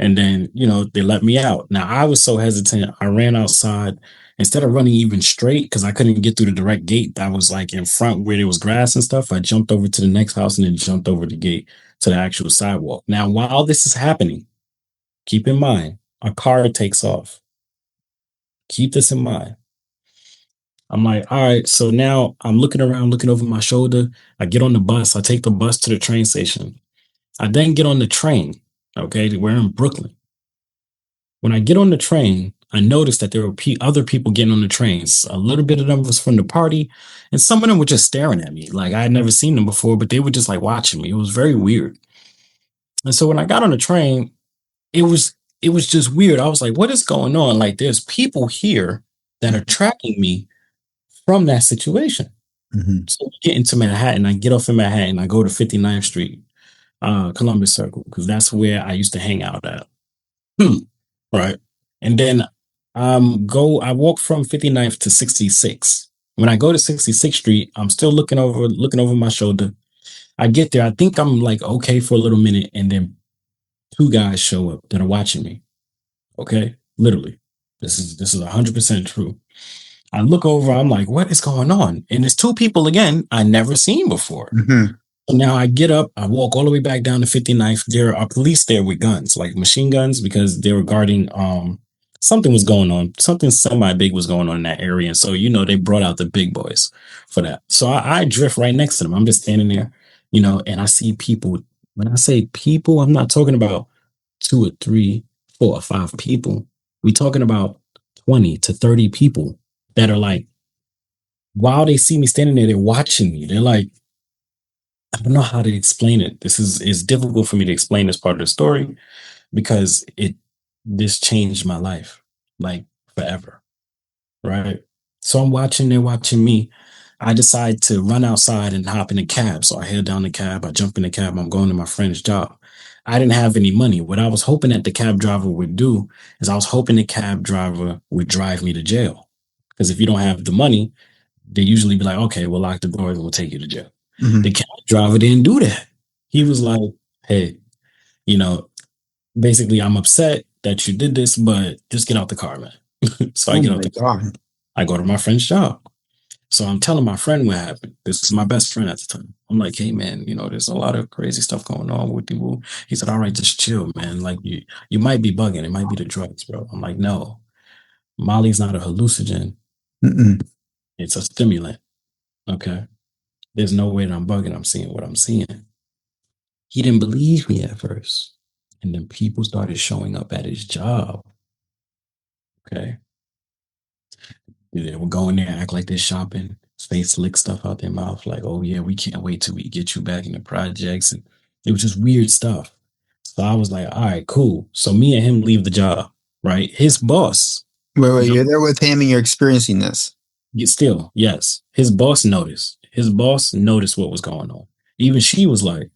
And then, they let me out. Now I was so hesitant. I ran outside instead of running even straight because I couldn't get through the direct gate that was like in front where there was grass and stuff. I jumped over to the next house and then jumped over the gate to the actual sidewalk. Now, while this is happening, keep in mind, a car takes off. Keep this in mind. I'm like, all right, so now I'm looking around, looking over my shoulder. I get on the bus. I take the bus to the train station. I then get on the train. Okay, we're in Brooklyn. When I get on the train, I noticed that there were other people getting on the trains. A little bit of them was from the party, and some of them were just staring at me. Like I had never seen them before, but they were just like watching me. It was very weird. And so when I got on the train, it was it was just weird. I was like, what is going on? Like there's people here that are tracking me from that situation. Mm-hmm. So I get into Manhattan. I get off in Manhattan. I go to 59th Street, Columbus Circle, because that's where I used to hang out at. Right. And then I walk from 59th to 66. When I go to 66th Street, I'm still looking over my shoulder. I get there. I think I'm like okay for a little minute, and then two guys show up that are watching me. Okay. Literally. This is 100% true. I look over, I'm like, what is going on? And it's two people again I never seen before. Mm-hmm. So now I get up, I walk all the way back down to 59th. There are police there with guns, like machine guns, because they were guarding something was going on. Something semi big was going on in that area. And so, they brought out the big boys for that. So I drift right next to them. I'm just standing there, and I see people. When I say people, I'm not talking about 2 or 3, 4 or 5 people. We're talking about 20 to 30 people that are like, while they see me standing there, they're watching me. They're like, I don't know how to explain it. It's difficult for me to explain this part of the story because this changed my life like forever. Right. So they're watching me. I decide to run outside and hop in a cab. So I head down the cab, I jump in the cab, I'm going to my friend's job. I didn't have any money. What I was hoping that the cab driver would do is I was hoping the cab driver would drive me to jail. Because if you don't have the money, they usually be like, okay, we'll lock the doors and we'll take you to jail. Mm-hmm. The cab driver didn't do that. He was like, hey, you know, basically, I'm upset that you did this, but just get out the car, man. So I get out the car. I go to my friend's job. So I'm telling my friend what happened. This is my best friend at the time. I'm like, hey, man, there's a lot of crazy stuff going on with you. He said, all right, just chill, man. Like you might be bugging. It might be the drugs, bro. I'm like, no, Molly's not a hallucinogen. Mm-mm. It's a stimulant. Okay. There's no way that I'm bugging. I'm seeing what I'm seeing. He didn't believe me at first. And then people started showing up at his job. Okay. They would go in there, act like they're shopping, face lick stuff out their mouth, like, oh yeah, we can't wait till we get you back in the projects. And it was just weird stuff. So I was like, all right, cool. So me and him leave the job, right? His boss. Wait, you're there with him and you're experiencing this. Still, yes. His boss noticed. His boss noticed what was going on. Even she was like,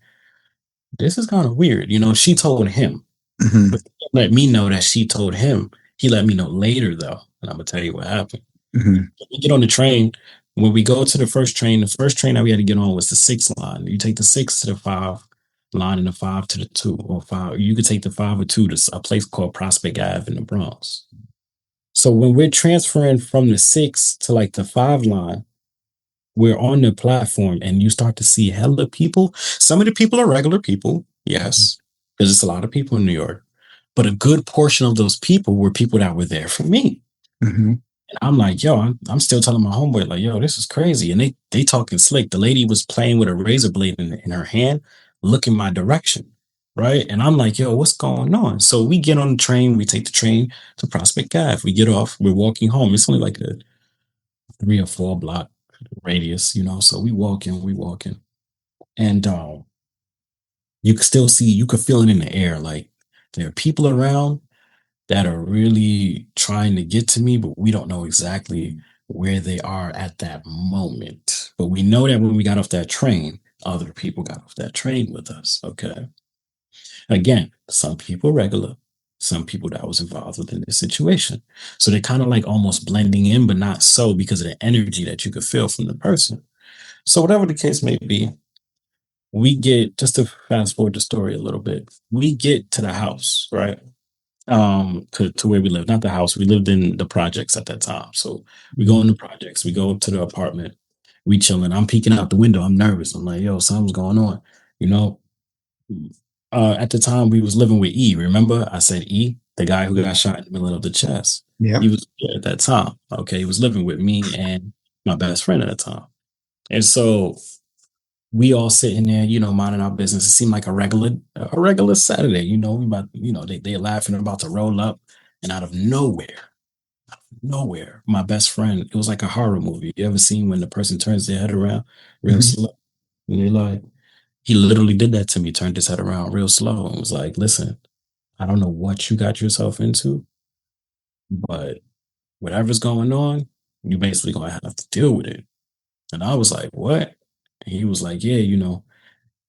this is kind of weird. She told him. Mm-hmm. But he let me know that she told him. He let me know later, though. And I'm going to tell you what happened. Mm-hmm. We get on the train. When we go to the first train that we had to get on was the 6 line. You take the 6 to the 5 line and the 5 to the 2 or 5. You could take the 5 or 2 to a place called Prospect Ave in the Bronx. So when we're transferring from the 6 to like the 5 line, we're on the platform and you start to see hella people. Some of the people are regular people, yes, because it's a lot of people in New York. But a good portion of those people were people that were there for me. Mm-hmm. And I'm like, yo, I'm still telling my homeboy, like, yo, this is crazy. And they talking slick. The lady was playing with a razor blade in her hand, looking my direction. Right. And I'm like, yo, what's going on? So we get on the train. We take the train to Prospect Ave. We get off. We're walking home. It's only like a 3 or 4 block radius, so we walking. And you could still see, you could feel it in the air. Like there are people around that are really trying to get to me, but we don't know exactly where they are at that moment. But we know that when we got off that train, other people got off that train with us. Okay. Again, some people regular, some people that was involved within this situation. So they're kind of like almost blending in, but not so because of the energy that you could feel from the person. So whatever the case may be, we get, just to fast forward the story a little bit, we get to the house, right? to where we lived, not the house. We lived in the projects at that time. So we go in the projects, we go up to the apartment, we chilling. I'm peeking out the window. I'm nervous. I'm like, yo, something's going on. You know, at the time we was living with E. Remember, I said E, the guy who got shot in the middle of the chest. Yeah. He was there at that time. Okay, he was living with me and my best friend at the time. And so we all sitting there, minding our business. It seemed like a regular Saturday. We about, they laughing about to roll up, and out of nowhere, my best friend. It was like a horror movie. You ever seen when the person turns their head around real Mhm. slow? And they like, he literally did that to me. Turned his head around real slow and was like, "Listen, I don't know what you got yourself into, but whatever's going on, you basically gonna have to deal with it." And I was like, "What?" And he was like, "Yeah,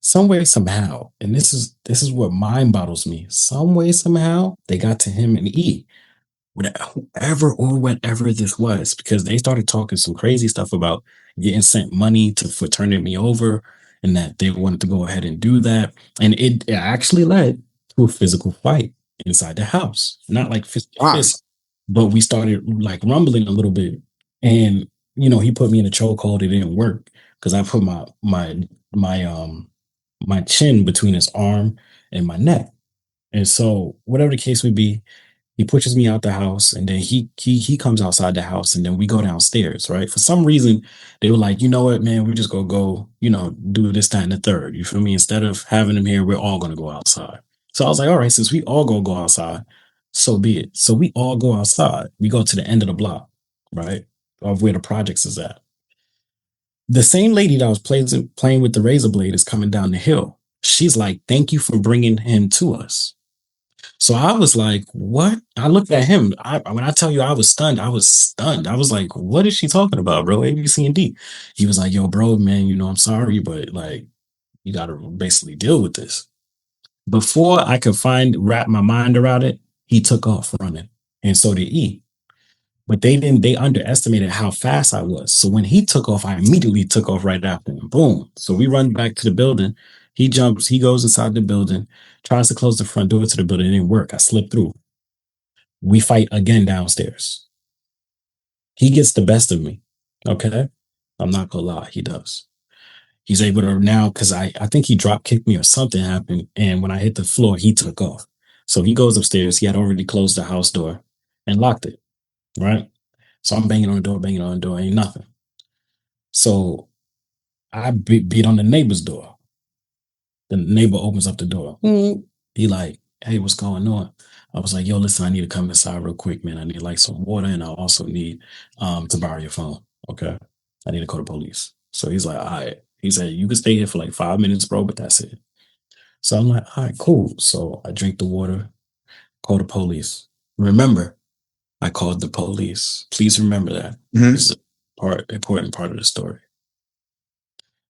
some way, somehow, and this is what mind boggles me. Some way, somehow, they got to him and E, whoever or whatever this was, because they started talking some crazy stuff about getting sent money for turning me over, and that they wanted to go ahead and do that, and it actually led to a physical fight inside the house. Not like fist to Wow. fist, but we started like rumbling a little bit, and he put me in a chokehold. It didn't work because I put my chin between his arm and my neck. And so, whatever the case would be, he pushes me out the house, and then he comes outside the house, and then we go downstairs. Right? For some reason, they were like, you know what, man, we just gonna go, do this, that, and the third. You feel me? Instead of having him here, we're all gonna go outside. So I was like, all right, since we all gonna go outside, so be it. So we all go outside. We go to the end of the block, right, of where the projects is at. The same lady that was playing with the razor blade is coming down the hill. She's like, "Thank you for bringing him to us." So I was like, "What?" I looked at him. When I tell you I was stunned, I was stunned. I was like, "What is she talking about, bro? A, B, C, and D." He was like, "Yo, bro, man, I'm sorry, but like, you got to basically deal with this." Before I could wrap my mind around it, he took off running, and so did E. But they underestimated how fast I was. So when he took off, I immediately took off right after him. Boom. So we run back to the building. He jumps, he goes inside the building, tries to close the front door to the building. It didn't work. I slipped through. We fight again downstairs. He gets the best of me. Okay. I'm not gonna lie, he does. He's able to now because I think he drop kicked me or something happened. And when I hit the floor, he took off. So he goes upstairs. He had already closed the house door and locked it. Right. So I'm banging on the door, ain't nothing. So I beat on the neighbor's door. The neighbor opens up the door. He like, "Hey, what's going on?" I was like, "Yo, listen, I need to come inside real quick, man. I need like some water, and I also need to borrow your phone. Okay, I need to call the police." So he's like, "All right." He said, "You can stay here for like 5 minutes, bro, but that's it." So I'm like, "All right, cool." So I drink the water, call the police. Remember, I called the police. Please remember that. Mhm. This is important part of the story.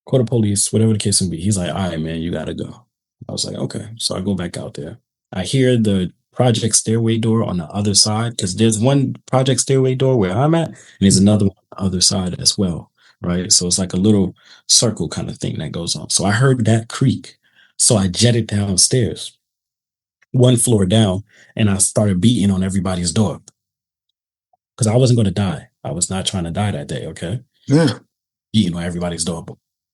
Call the police, whatever the case may be. He's like, "All right, man, you gotta go." I was like, "Okay." So I go back out there. I hear the project stairway door on the other side because there's one project stairway door where I'm at, and there's another one on the other side as well. Right. So it's like a little circle kind of thing that goes on. So I heard that creak. So I jetted downstairs, one floor down, and I started beating on everybody's door because I wasn't going to die. I was not trying to die that day. Okay. Yeah. Beating on everybody's door.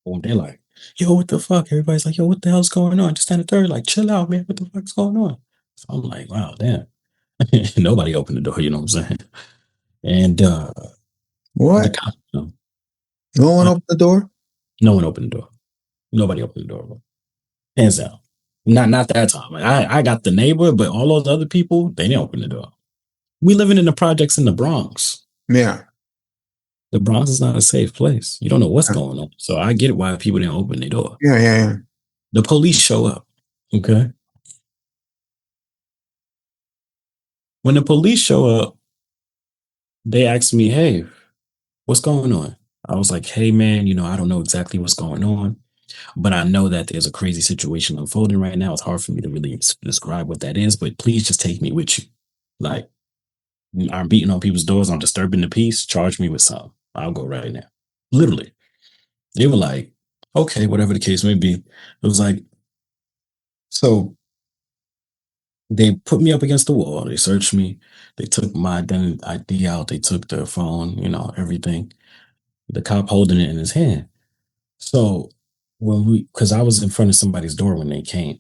Boom, they're like, "Yo, what the fuck?" Everybody's like, "Yo, what the hell's going on?" Just stand the third, like, "Chill out, man. What the fuck's going on?" So I'm like, wow, damn. Nobody opened the door, you know what I'm saying? And the What? cop, No one uh, opened the door? no one opened the door. Nobody opened the door, bro. Hands down. Not that time. Like, I got the neighbor, but all those other people, they didn't open the door. We living in the projects in the Bronx. Yeah. The Bronx is not a safe place. You don't know what's going on. So I get why people didn't open the door. Yeah, yeah, yeah. The police show up. Okay. When the police show up, they asked me, "Hey, what's going on?" I was like, "Hey, man, I don't know exactly what's going on, but I know that there's a crazy situation unfolding right now. It's hard for me to really describe what that is, but please just take me with you. Like, I'm beating on people's doors. I'm disturbing the peace. Charge me with something. I'll go right now." Literally. They were like, "Okay, whatever the case may be." It was like, so They put me up against the wall. They searched me. They took my identity ID out. They took the phone, everything. The cop holding it in his hand. So because I was in front of somebody's door when they came.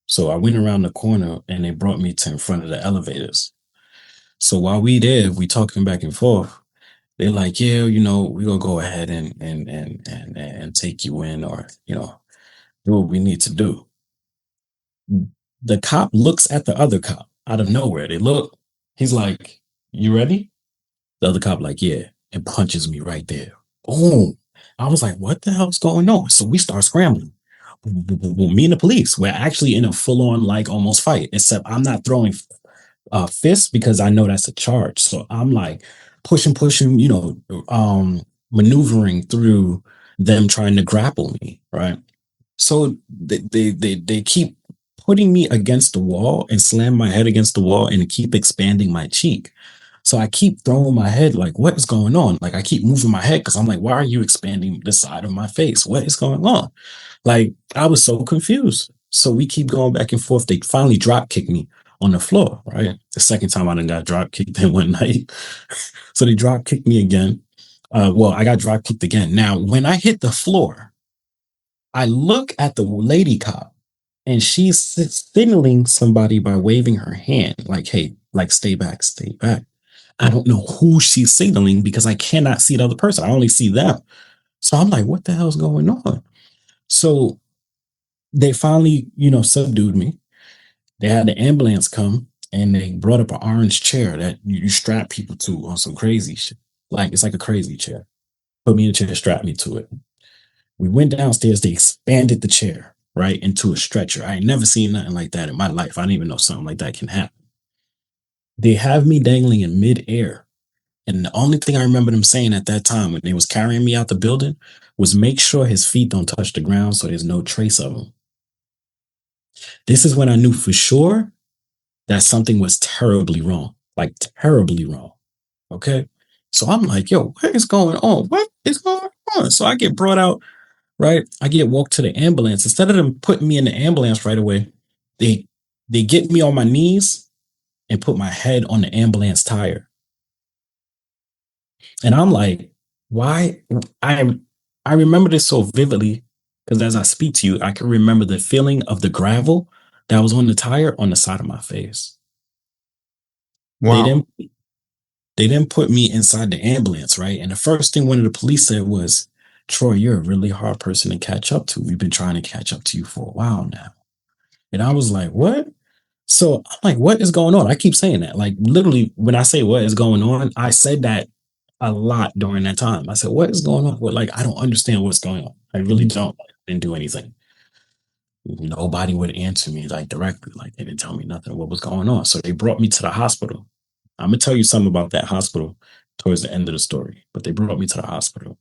So I went around the corner and they brought me to in front of the elevators. So while we talking back and forth. They're like, yeah, we're gonna go ahead and take you in, or do what we need to do. The cop looks at the other cop out of nowhere. They look, he's like, you ready? The other cop, like, yeah, and punches me right there. Boom. I was like, what the hell's going on? So we start scrambling. Me and the police, we're actually in a full-on, like, almost fight, except I'm not throwing fists because I know that's a charge. So I'm like pushing, maneuvering through them trying to grapple me, right? So they keep putting me against the wall and slam my head against the wall and keep expanding my cheek. So I keep throwing my head like, what is going on? Like I keep moving my head because I'm like, why are you expanding the side of my face? What is going on? Like I was so confused. So we keep going back and forth. They finally drop kick me on the floor, right? The second time I done got drop kicked in one night. So they drop kicked me again. Well, I got drop kicked again. Now, when I hit the floor, I look at the lady cop and she's signaling somebody by waving her hand, like, hey, like, stay back, stay back. I don't know who she's signaling because I cannot see the other person. I only see them. So I'm like, what the hell's going on? So they finally, subdued me. They had the ambulance come and they brought up an orange chair that you strap people to on some crazy shit. Like, it's like a crazy chair. Put me in a chair, strap me to it. We went downstairs. They expanded the chair, right, into a stretcher. I ain't never seen nothing like that in my life. I didn't even know something like that can happen. They have me dangling in midair. And the only thing I remember them saying at that time when they was carrying me out the building was make sure his feet don't touch the ground so there's no trace of him. This is when I knew for sure that something was terribly wrong, like terribly wrong. Okay. So I'm like, yo, what is going on? What is going on? So I get brought out, right? I get walked to the ambulance. Instead of them putting me in the ambulance right away, they get me on my knees and put my head on the ambulance tire. And I'm like, why? I remember this so vividly because as I speak to you, I can remember the feeling of the gravel that was on the tire on the side of my face. They Wow. didn't they didn't put me inside the ambulance, right? And the first thing one of the police said was, Troy, you're a really hard person to catch up to. We've been trying to catch up to you for a while now. And I was like, what? So I'm like, what is going on? I keep saying that. Like literally, when I say what is going on, I said that a lot during that time. I said, what is going on? What, like, I don't understand what's going on. I really don't. I didn't do anything. Nobody would answer me like directly. Like they didn't tell me nothing what was going on. So they brought me to the hospital. I'm gonna tell you something about that hospital towards the end of the story. But they brought me to the hospital.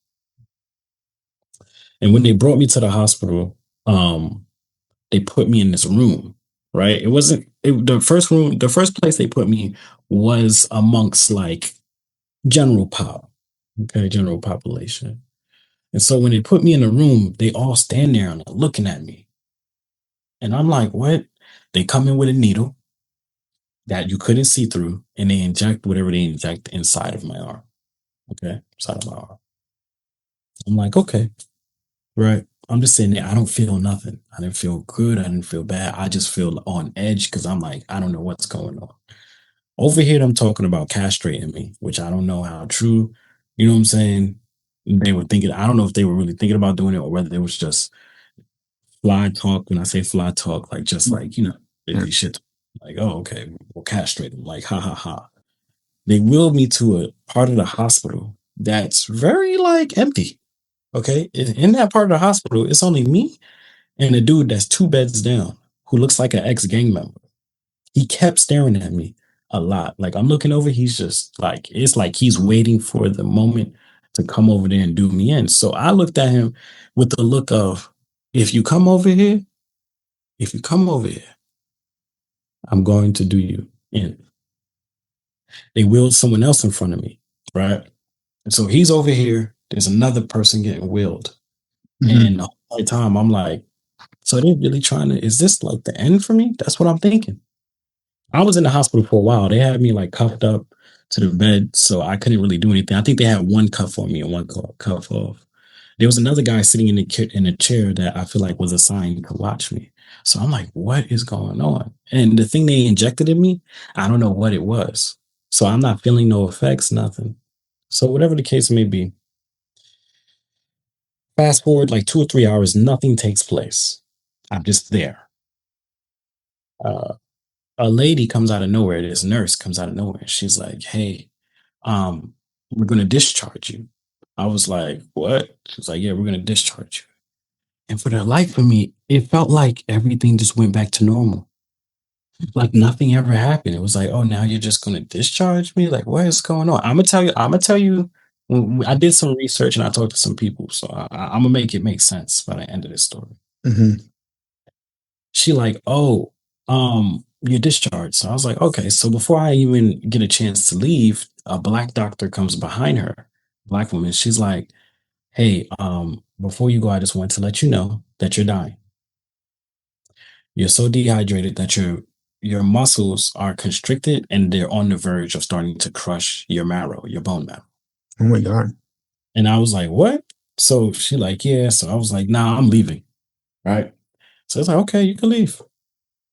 And when they brought me to the hospital, they put me in this room, right? It wasn't the first room, the first place they put me was amongst like general pop, okay, general population. And so when they put me in the room, they all stand there and are looking at me. And I'm like, what? They come in with a needle that you couldn't see through, and they inject whatever they inject inside of my arm. Okay, inside of my arm. I'm like, okay, right. I'm just sitting there. I don't feel nothing. I didn't feel good. I didn't feel bad. I just feel on edge because I'm like, I don't know what's going on. Over here, I'm talking about castrating me, which I don't know how true, you know what I'm saying? They were thinking, I don't know if they were really thinking about doing it or whether it was just fly talk. When I say fly talk, like just like, they shit. Like, oh, okay, we'll castrate them. Like, ha ha ha. They wheeled me to a part of the hospital that's very like empty. Okay. In that part of the hospital, it's only me and a dude that's 2 beds down who looks like an ex-gang member. He kept staring at me a lot. Like I'm looking over, he's just like, it's like he's waiting for the moment to come over there and do me in. So I looked at him with the look of, if you come over here, I'm going to do you in. They wheeled someone else in front of me, right? And so he's over here. There's another person getting wheeled. Mhm. And the whole time I'm like, so they're really trying to, is this like the end for me? That's what I'm thinking. I was in the hospital for a while. They had me like cuffed up to the bed, so I couldn't really do anything. I think they had one cuff on me and one cuff off. There was another guy sitting in in a chair that I feel like was assigned to watch me. So I'm like, what is going on? And the thing they injected in me, I don't know what it was. So I'm not feeling no effects, nothing. So whatever the case may be, fast forward like 2 or 3 hours, nothing takes place. I'm just there. Uh, a lady comes out of nowhere. This nurse comes out of nowhere. She's like, "Hey, um, we're gonna discharge you." I was like, "What?" She was like, "Yeah, we're gonna discharge you." And for the life of me, it felt like everything just went back to normal. Like nothing ever happened. It was like, "Oh, now you're just gonna discharge me? Like, what is going on?" I'm gonna tell you. I'm gonna tell you. I did some research and I talked to some people, so I'm gonna make it make sense by the end of this story. Hmm. She like, "Oh, you're discharged." So I was like, "Okay." So before I even get a chance to leave, a black doctor comes behind her, black woman. She's like, "Hey, before you go, I just want to let you know that you're dying. You're so dehydrated that your muscles are constricted and they're on the verge of starting to crush your marrow, your bone marrow." Oh my God. And I was like, "What?" So she like, "Yeah." So I was like, "Nah, I'm leaving." Right. So it's like, "Okay, you can leave."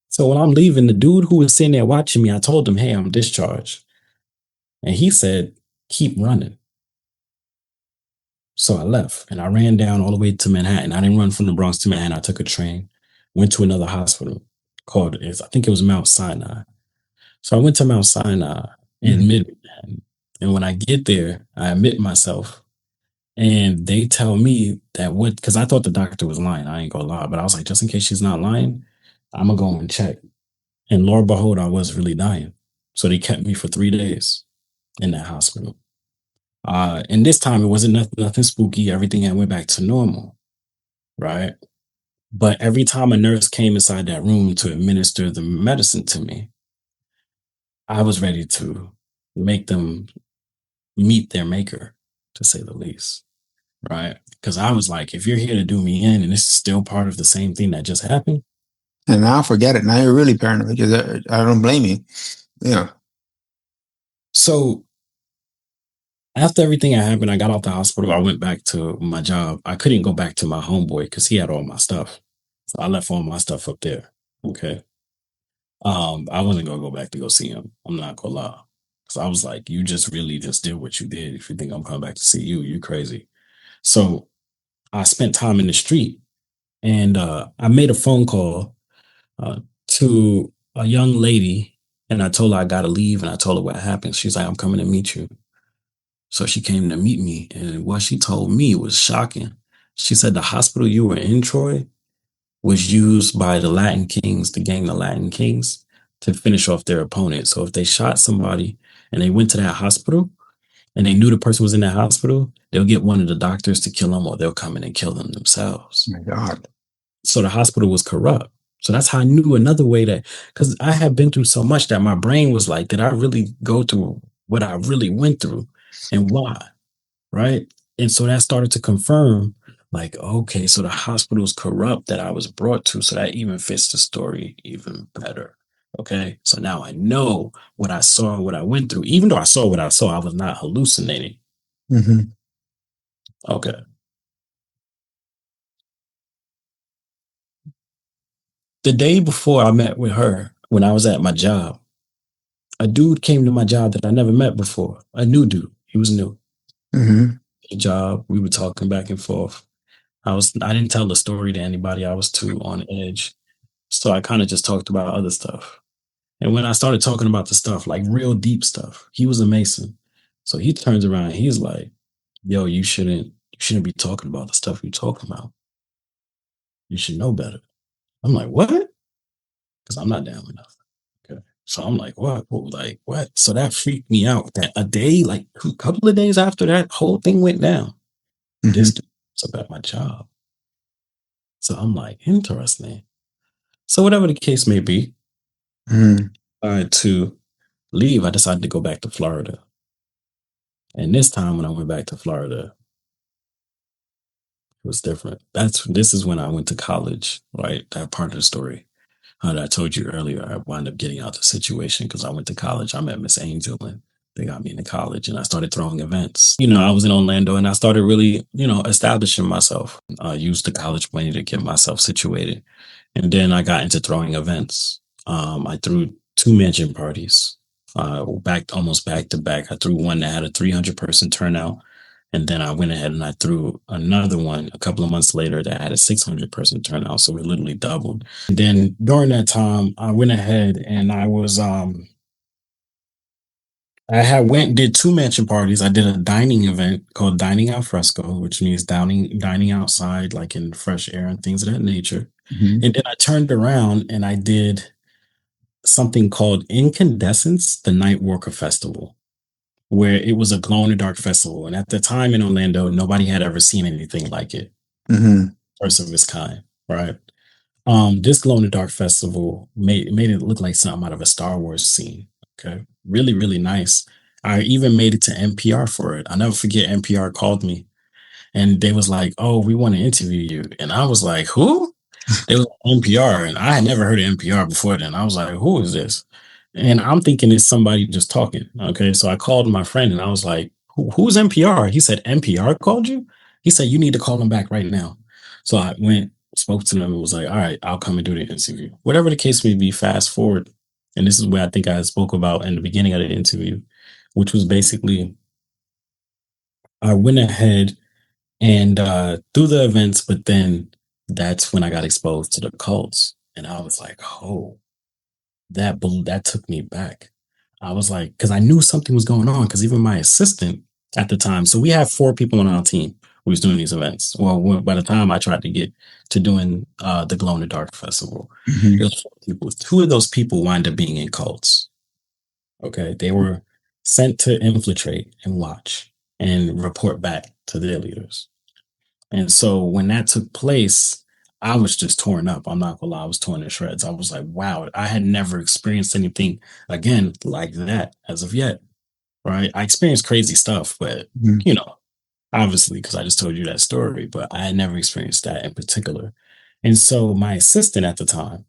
So when I'm leaving, the dude who was sitting there watching me, I told him, "Hey, I'm discharged." And he said, "Keep running." So I left and I ran down all the way to Manhattan. I didn't run from the Bronx to Manhattan. I took a train, went to another hospital called, I think it was Mount Sinai. So I went to Mount Sinai in Hmm. mid Manhattan. And when I get there, I admit myself. And they tell me that what, because I thought the doctor was lying. I ain't gonna lie. But I was like, just in case she's not lying, I'm gonna go and check. And Lord behold, I was really dying. So they kept me for 3 days in that hospital. And this time it wasn't nothing spooky. Everything had went back to normal, right? But every time a nurse came inside that room to administer the medicine to me, I was ready to make them meet their maker, to say the least, right? Because I was like, if you're here to do me in, and this is still part of the same thing that just happened. And now forget it. Now you're really paranoid because I don't blame you. Yeah. So after everything had happened, I got out the hospital. I went back to my job. I couldn't go back to my homeboy because he had all my stuff. So I left all my stuff up there. Okay. I wasn't gonna go back to go see him. I'm not gonna lie. So I was like, you just really just did what you did. If you think I'm coming back to see you, you crazy. So I spent time in the street and I made a phone call to a young lady and I told her I gotta leave and I told her what happened. She's like, I'm coming to meet you. So she came to meet me, and what she told me was shocking. She said the hospital you were in, Troy, was used by the Latin Kings, the gang, the Latin Kings, to finish off their opponent. So if they shot somebody and they went to that hospital and they knew the person was in that hospital, they'll get one of the doctors to kill them or they'll come in and kill them themselves. Oh my God. So the hospital was corrupt. So that's how I knew another way that, because I had been through so much that my brain was like, did I really go through what I really went through and why? Right. And so that started to confirm, like, okay, so the hospital's corrupt that I was brought to. So that even fits the story even better. Okay. So now I know what I saw, what I went through. Even though I saw what I saw, I was not hallucinating. Hmm. Okay. The day before I met with her, when I was at my job, a dude came to my job that I never met before. A new dude. He was new. Hmm. Job. We were talking back and forth. I didn't tell the story to anybody. I was too on edge. So I kind of just talked about other stuff. And when I started talking about the stuff, like real deep stuff, he was a Mason. So he turns around and he's like, yo, you shouldn't be talking about the stuff you're talking about. You should know better. I'm like, what? Because I'm not down with nothing. Okay. So I'm like, what? Like, what? So that freaked me out. That a day, like a couple of days after that whole thing went down, Hmm. this was about my job. So I'm like, interesting. So whatever the case may be, Hmm. to leave, I decided to go back to Florida. And this time when I went back to Florida, it was different. This is when I went to college, right? That part of the story. I told you earlier, I wound up getting out the situation because I went to college. I met Miss Angel and they got me into college and I started throwing events. I was in Orlando and I started really, establishing myself. I used the college money to get myself situated. And then I got into throwing events. I threw two mansion parties, almost back to back. I threw one that had a 300-person turnout. And then I went ahead and I threw another one a couple of months later that had a 600-person turnout. So it literally doubled. And then during that time, I went ahead and I had did two mansion parties. I did a dining event called Dining Al Fresco, which means dining outside, like in fresh air and things of that nature. Mhm. And then I turned around and I did something called Incandescence, the Night Walker Festival, where it was a glow in the dark festival. And at the time in Orlando, nobody had ever seen anything like it, Mhm. first of its kind, right? This glow in the dark festival made it look like something out of a Star Wars scene. Okay, really, really nice. I even made it to NPR for it. I never forget. NPR called me and they was like, "Oh, we want to interview you," and I was like, "Who?" They was on NPR, and I had never heard of NPR before then. I was like, "Who is this?" And I'm thinking it's somebody just talking. Okay, so I called my friend and I was like, "Who's NPR?" He said, "NPR called you?" He said, "You need to call them back right now." So I went, spoke to them, and was like, "All right, I'll come and do the interview." Whatever the case may be, fast forward, and this is where I think I spoke about in the beginning of the interview, which was basically I went ahead and through the events, but then that's when I got exposed to the cults, and I was like, "Oh, that took me back." I was like, because I knew something was going on. Because even my assistant at the time, so we had four people on our team who was doing these events. Well, by the time I tried to get to doing the Glow in the Dark Festival, Mhm. it was four people. Two of those people wind up being in cults. Okay, they were sent to infiltrate and watch and report back to their leaders. And so when that took place, I was just torn up. I'm not gonna lie, I was torn to shreds. I was like, wow, I had never experienced anything again like that as of yet. Right. I experienced crazy stuff, but Mhm. you know, obviously, because I just told you that story, but I had never experienced that in particular. And so my assistant at the time,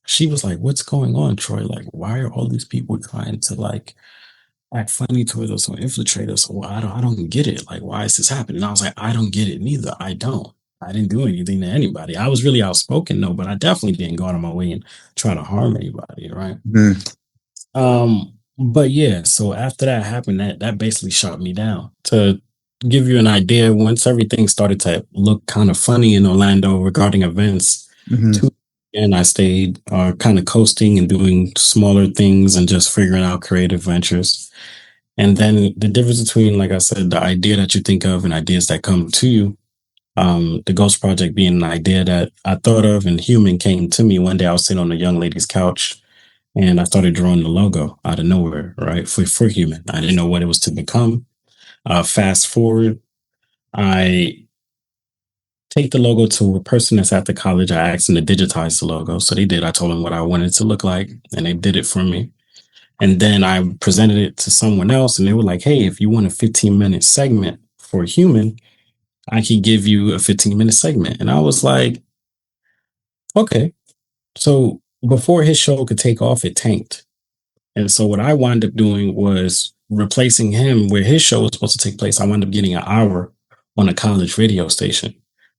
she was like, "What's going on, Troy? Like, why are all these people trying to like act funny towards us or infiltrate us? Well, I don't get it. Like, why is this happening?" And I was like, "I don't get it neither. I don't. I didn't do anything to anybody. I was really outspoken, though, but I definitely didn't go out of my way and try to harm anybody, right?" Mhm. But yeah, so after that happened, that basically shot me down. To give you an idea, once everything started to look kind of funny in Orlando regarding events, Mhm. two and I stayed kind of coasting and doing smaller things and just figuring out creative ventures. And then the difference between, like I said, the idea that you think of and ideas that come to you, the Ghost Project being an idea that I thought of and human came to me one day. I was sitting on a young lady's couch and I started drawing the logo out of nowhere, right? For human. I didn't know what it was to become. Fast forward, I take the logo to a person that's at the college. I asked them to digitize the logo. So they did. I told them what I wanted it to look like, and they did it for me. And then I presented it to someone else, and they were like, "Hey, if you want a 15-minute segment for human, I could give you a 15-minute segment." And I was like, "Okay." So before his show could take off, it tanked. And so what I wound up doing was replacing him where his show was supposed to take place. I wound up getting an hour on a college radio station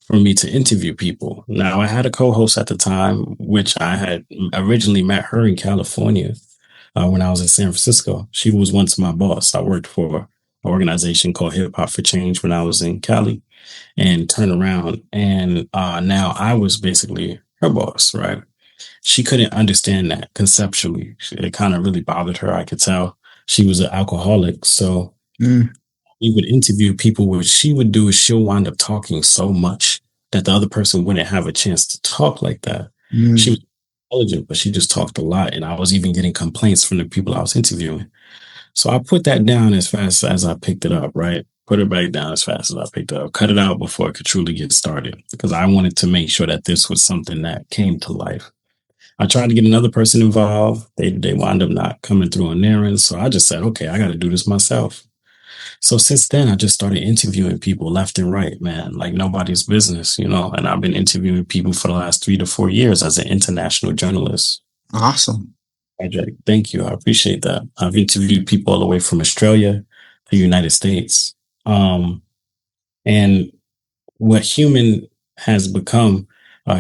for me to interview people. Now I had a co-host at the time, which I had originally met her in California when I was in San Francisco. She was once my boss. I worked for an organization called Hip Hop for Change when I was in Cali and turned around. And now I was basically her boss, right? She couldn't understand that conceptually. It kind of really bothered her. I could tell she was an alcoholic. So Mhm. we would interview people. What she would do is she'll wind up talking so much that the other person wouldn't have a chance to talk like that. She Mhm. was intelligent, but she just talked a lot. And I was even getting complaints from the people I was interviewing. So I put that down as fast as I picked it up, right? Put it back down as fast as I picked it up. Cut it out before it could truly get started because I wanted to make sure that this was something that came to life. I tried to get another person involved. They wound up not coming through on their end. So I just said, okay, I got to do this myself. So since then, I just started interviewing people left and right, man, like nobody's business, and I've been interviewing people for the last 3 to 4 years as an international journalist. Awesome. Project. Thank you. I appreciate that. I've interviewed people all the way from Australia to the United States. And what Human has become,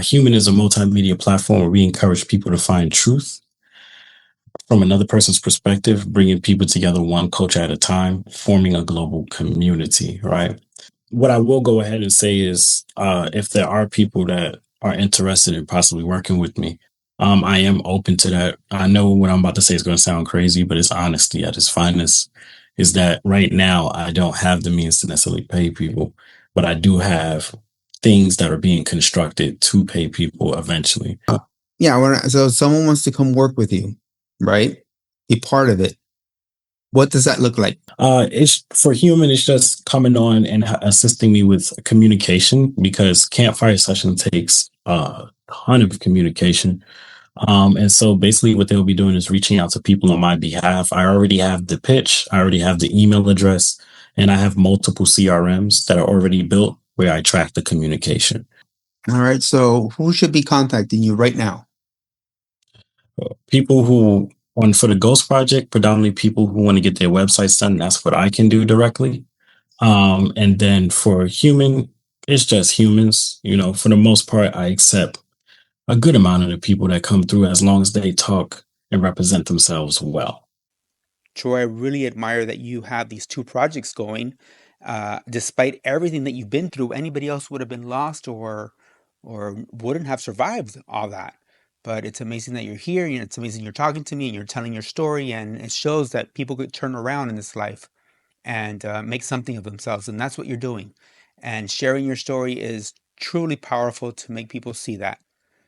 Human is a multimedia platform where we encourage people to find truth from another person's perspective, bringing people together one culture at a time, forming a global community, right? What I will go ahead and say is if there are people that are interested in possibly working with me, I am open to that. I know what I'm about to say is going to sound crazy, but it's honesty at its finest. Is that right now I don't have the means to necessarily pay people, but I do have things that are being constructed to pay people eventually. Yeah. So if someone wants to come work with you, right? Be part of it. What does that look like? It's for Human. It's just coming on and assisting me with communication because campfire session takes a ton of communication. And so basically what they'll be doing is reaching out to people on my behalf. I already have the pitch. I already have the email address, and I have multiple CRMs that are already built where I track the communication. All right. So who should be contacting you right now? People who for the Ghost Project, predominantly people who want to get their websites done. That's what I can do directly. And then for Human, it's just humans. For the most part, I accept a good amount of the people that come through as long as they talk and represent themselves well. Troy, I really admire that you have these two projects going. Despite everything that you've been through, anybody else would have been lost or wouldn't have survived all that. But it's amazing that you're here, and it's amazing you're talking to me and you're telling your story, and it shows that people could turn around in this life and make something of themselves, and that's what you're doing. And sharing your story is truly powerful to make people see that.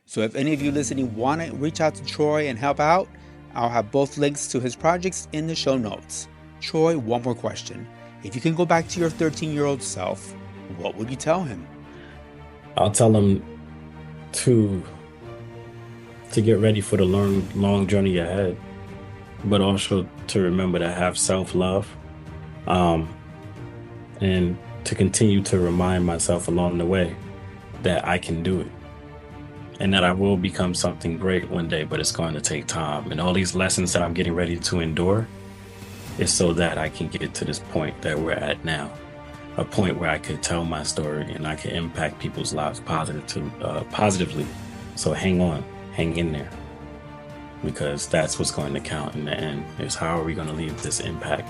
So if any of you listening want to reach out to Troy and help out, I'll have both links to his projects in the show notes. Troy, one more question. If you can go back to your 13-year-old self, what would you tell him? I'll tell him to get ready for the long journey ahead, but also to remember to have self-love, and to continue to remind myself along the way that I can do it and that I will become something great one day, but it's going to take time. And all these lessons that I'm getting ready to endure is so that I can get to this point that we're at now, a point where I could tell my story and I can impact people's lives positively. So hang on. Hang in there, because that's what's going to count in the end, is how are we going to leave this impact.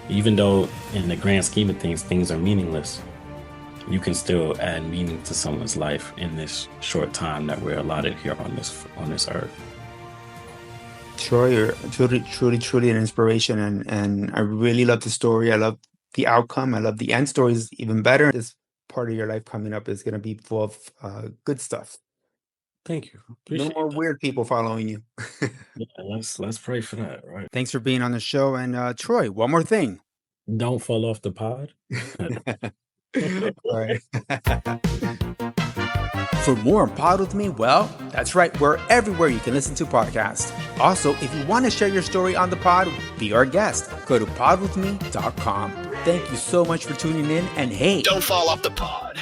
Even though in the grand scheme of things are meaningless, you can still add meaning to someone's life in this short time that we're allotted here on this earth. Troy, you're truly an inspiration, and I really love the story. I love the outcome. I love the end story is even better. This part of your life coming up is going to be full of good stuff. Thank you. No more weird people following you. Yeah, let's pray for that, right? Thanks for being on the show. And Troy, one more thing. Don't fall off the pod. All right. For more Pod With Me, well, that's right. We're everywhere you can listen to podcasts. Also, if you want to share your story on the pod, be our guest. Go to podwithme.com. Thank you so much for tuning in. And hey, Don't fall off the pod.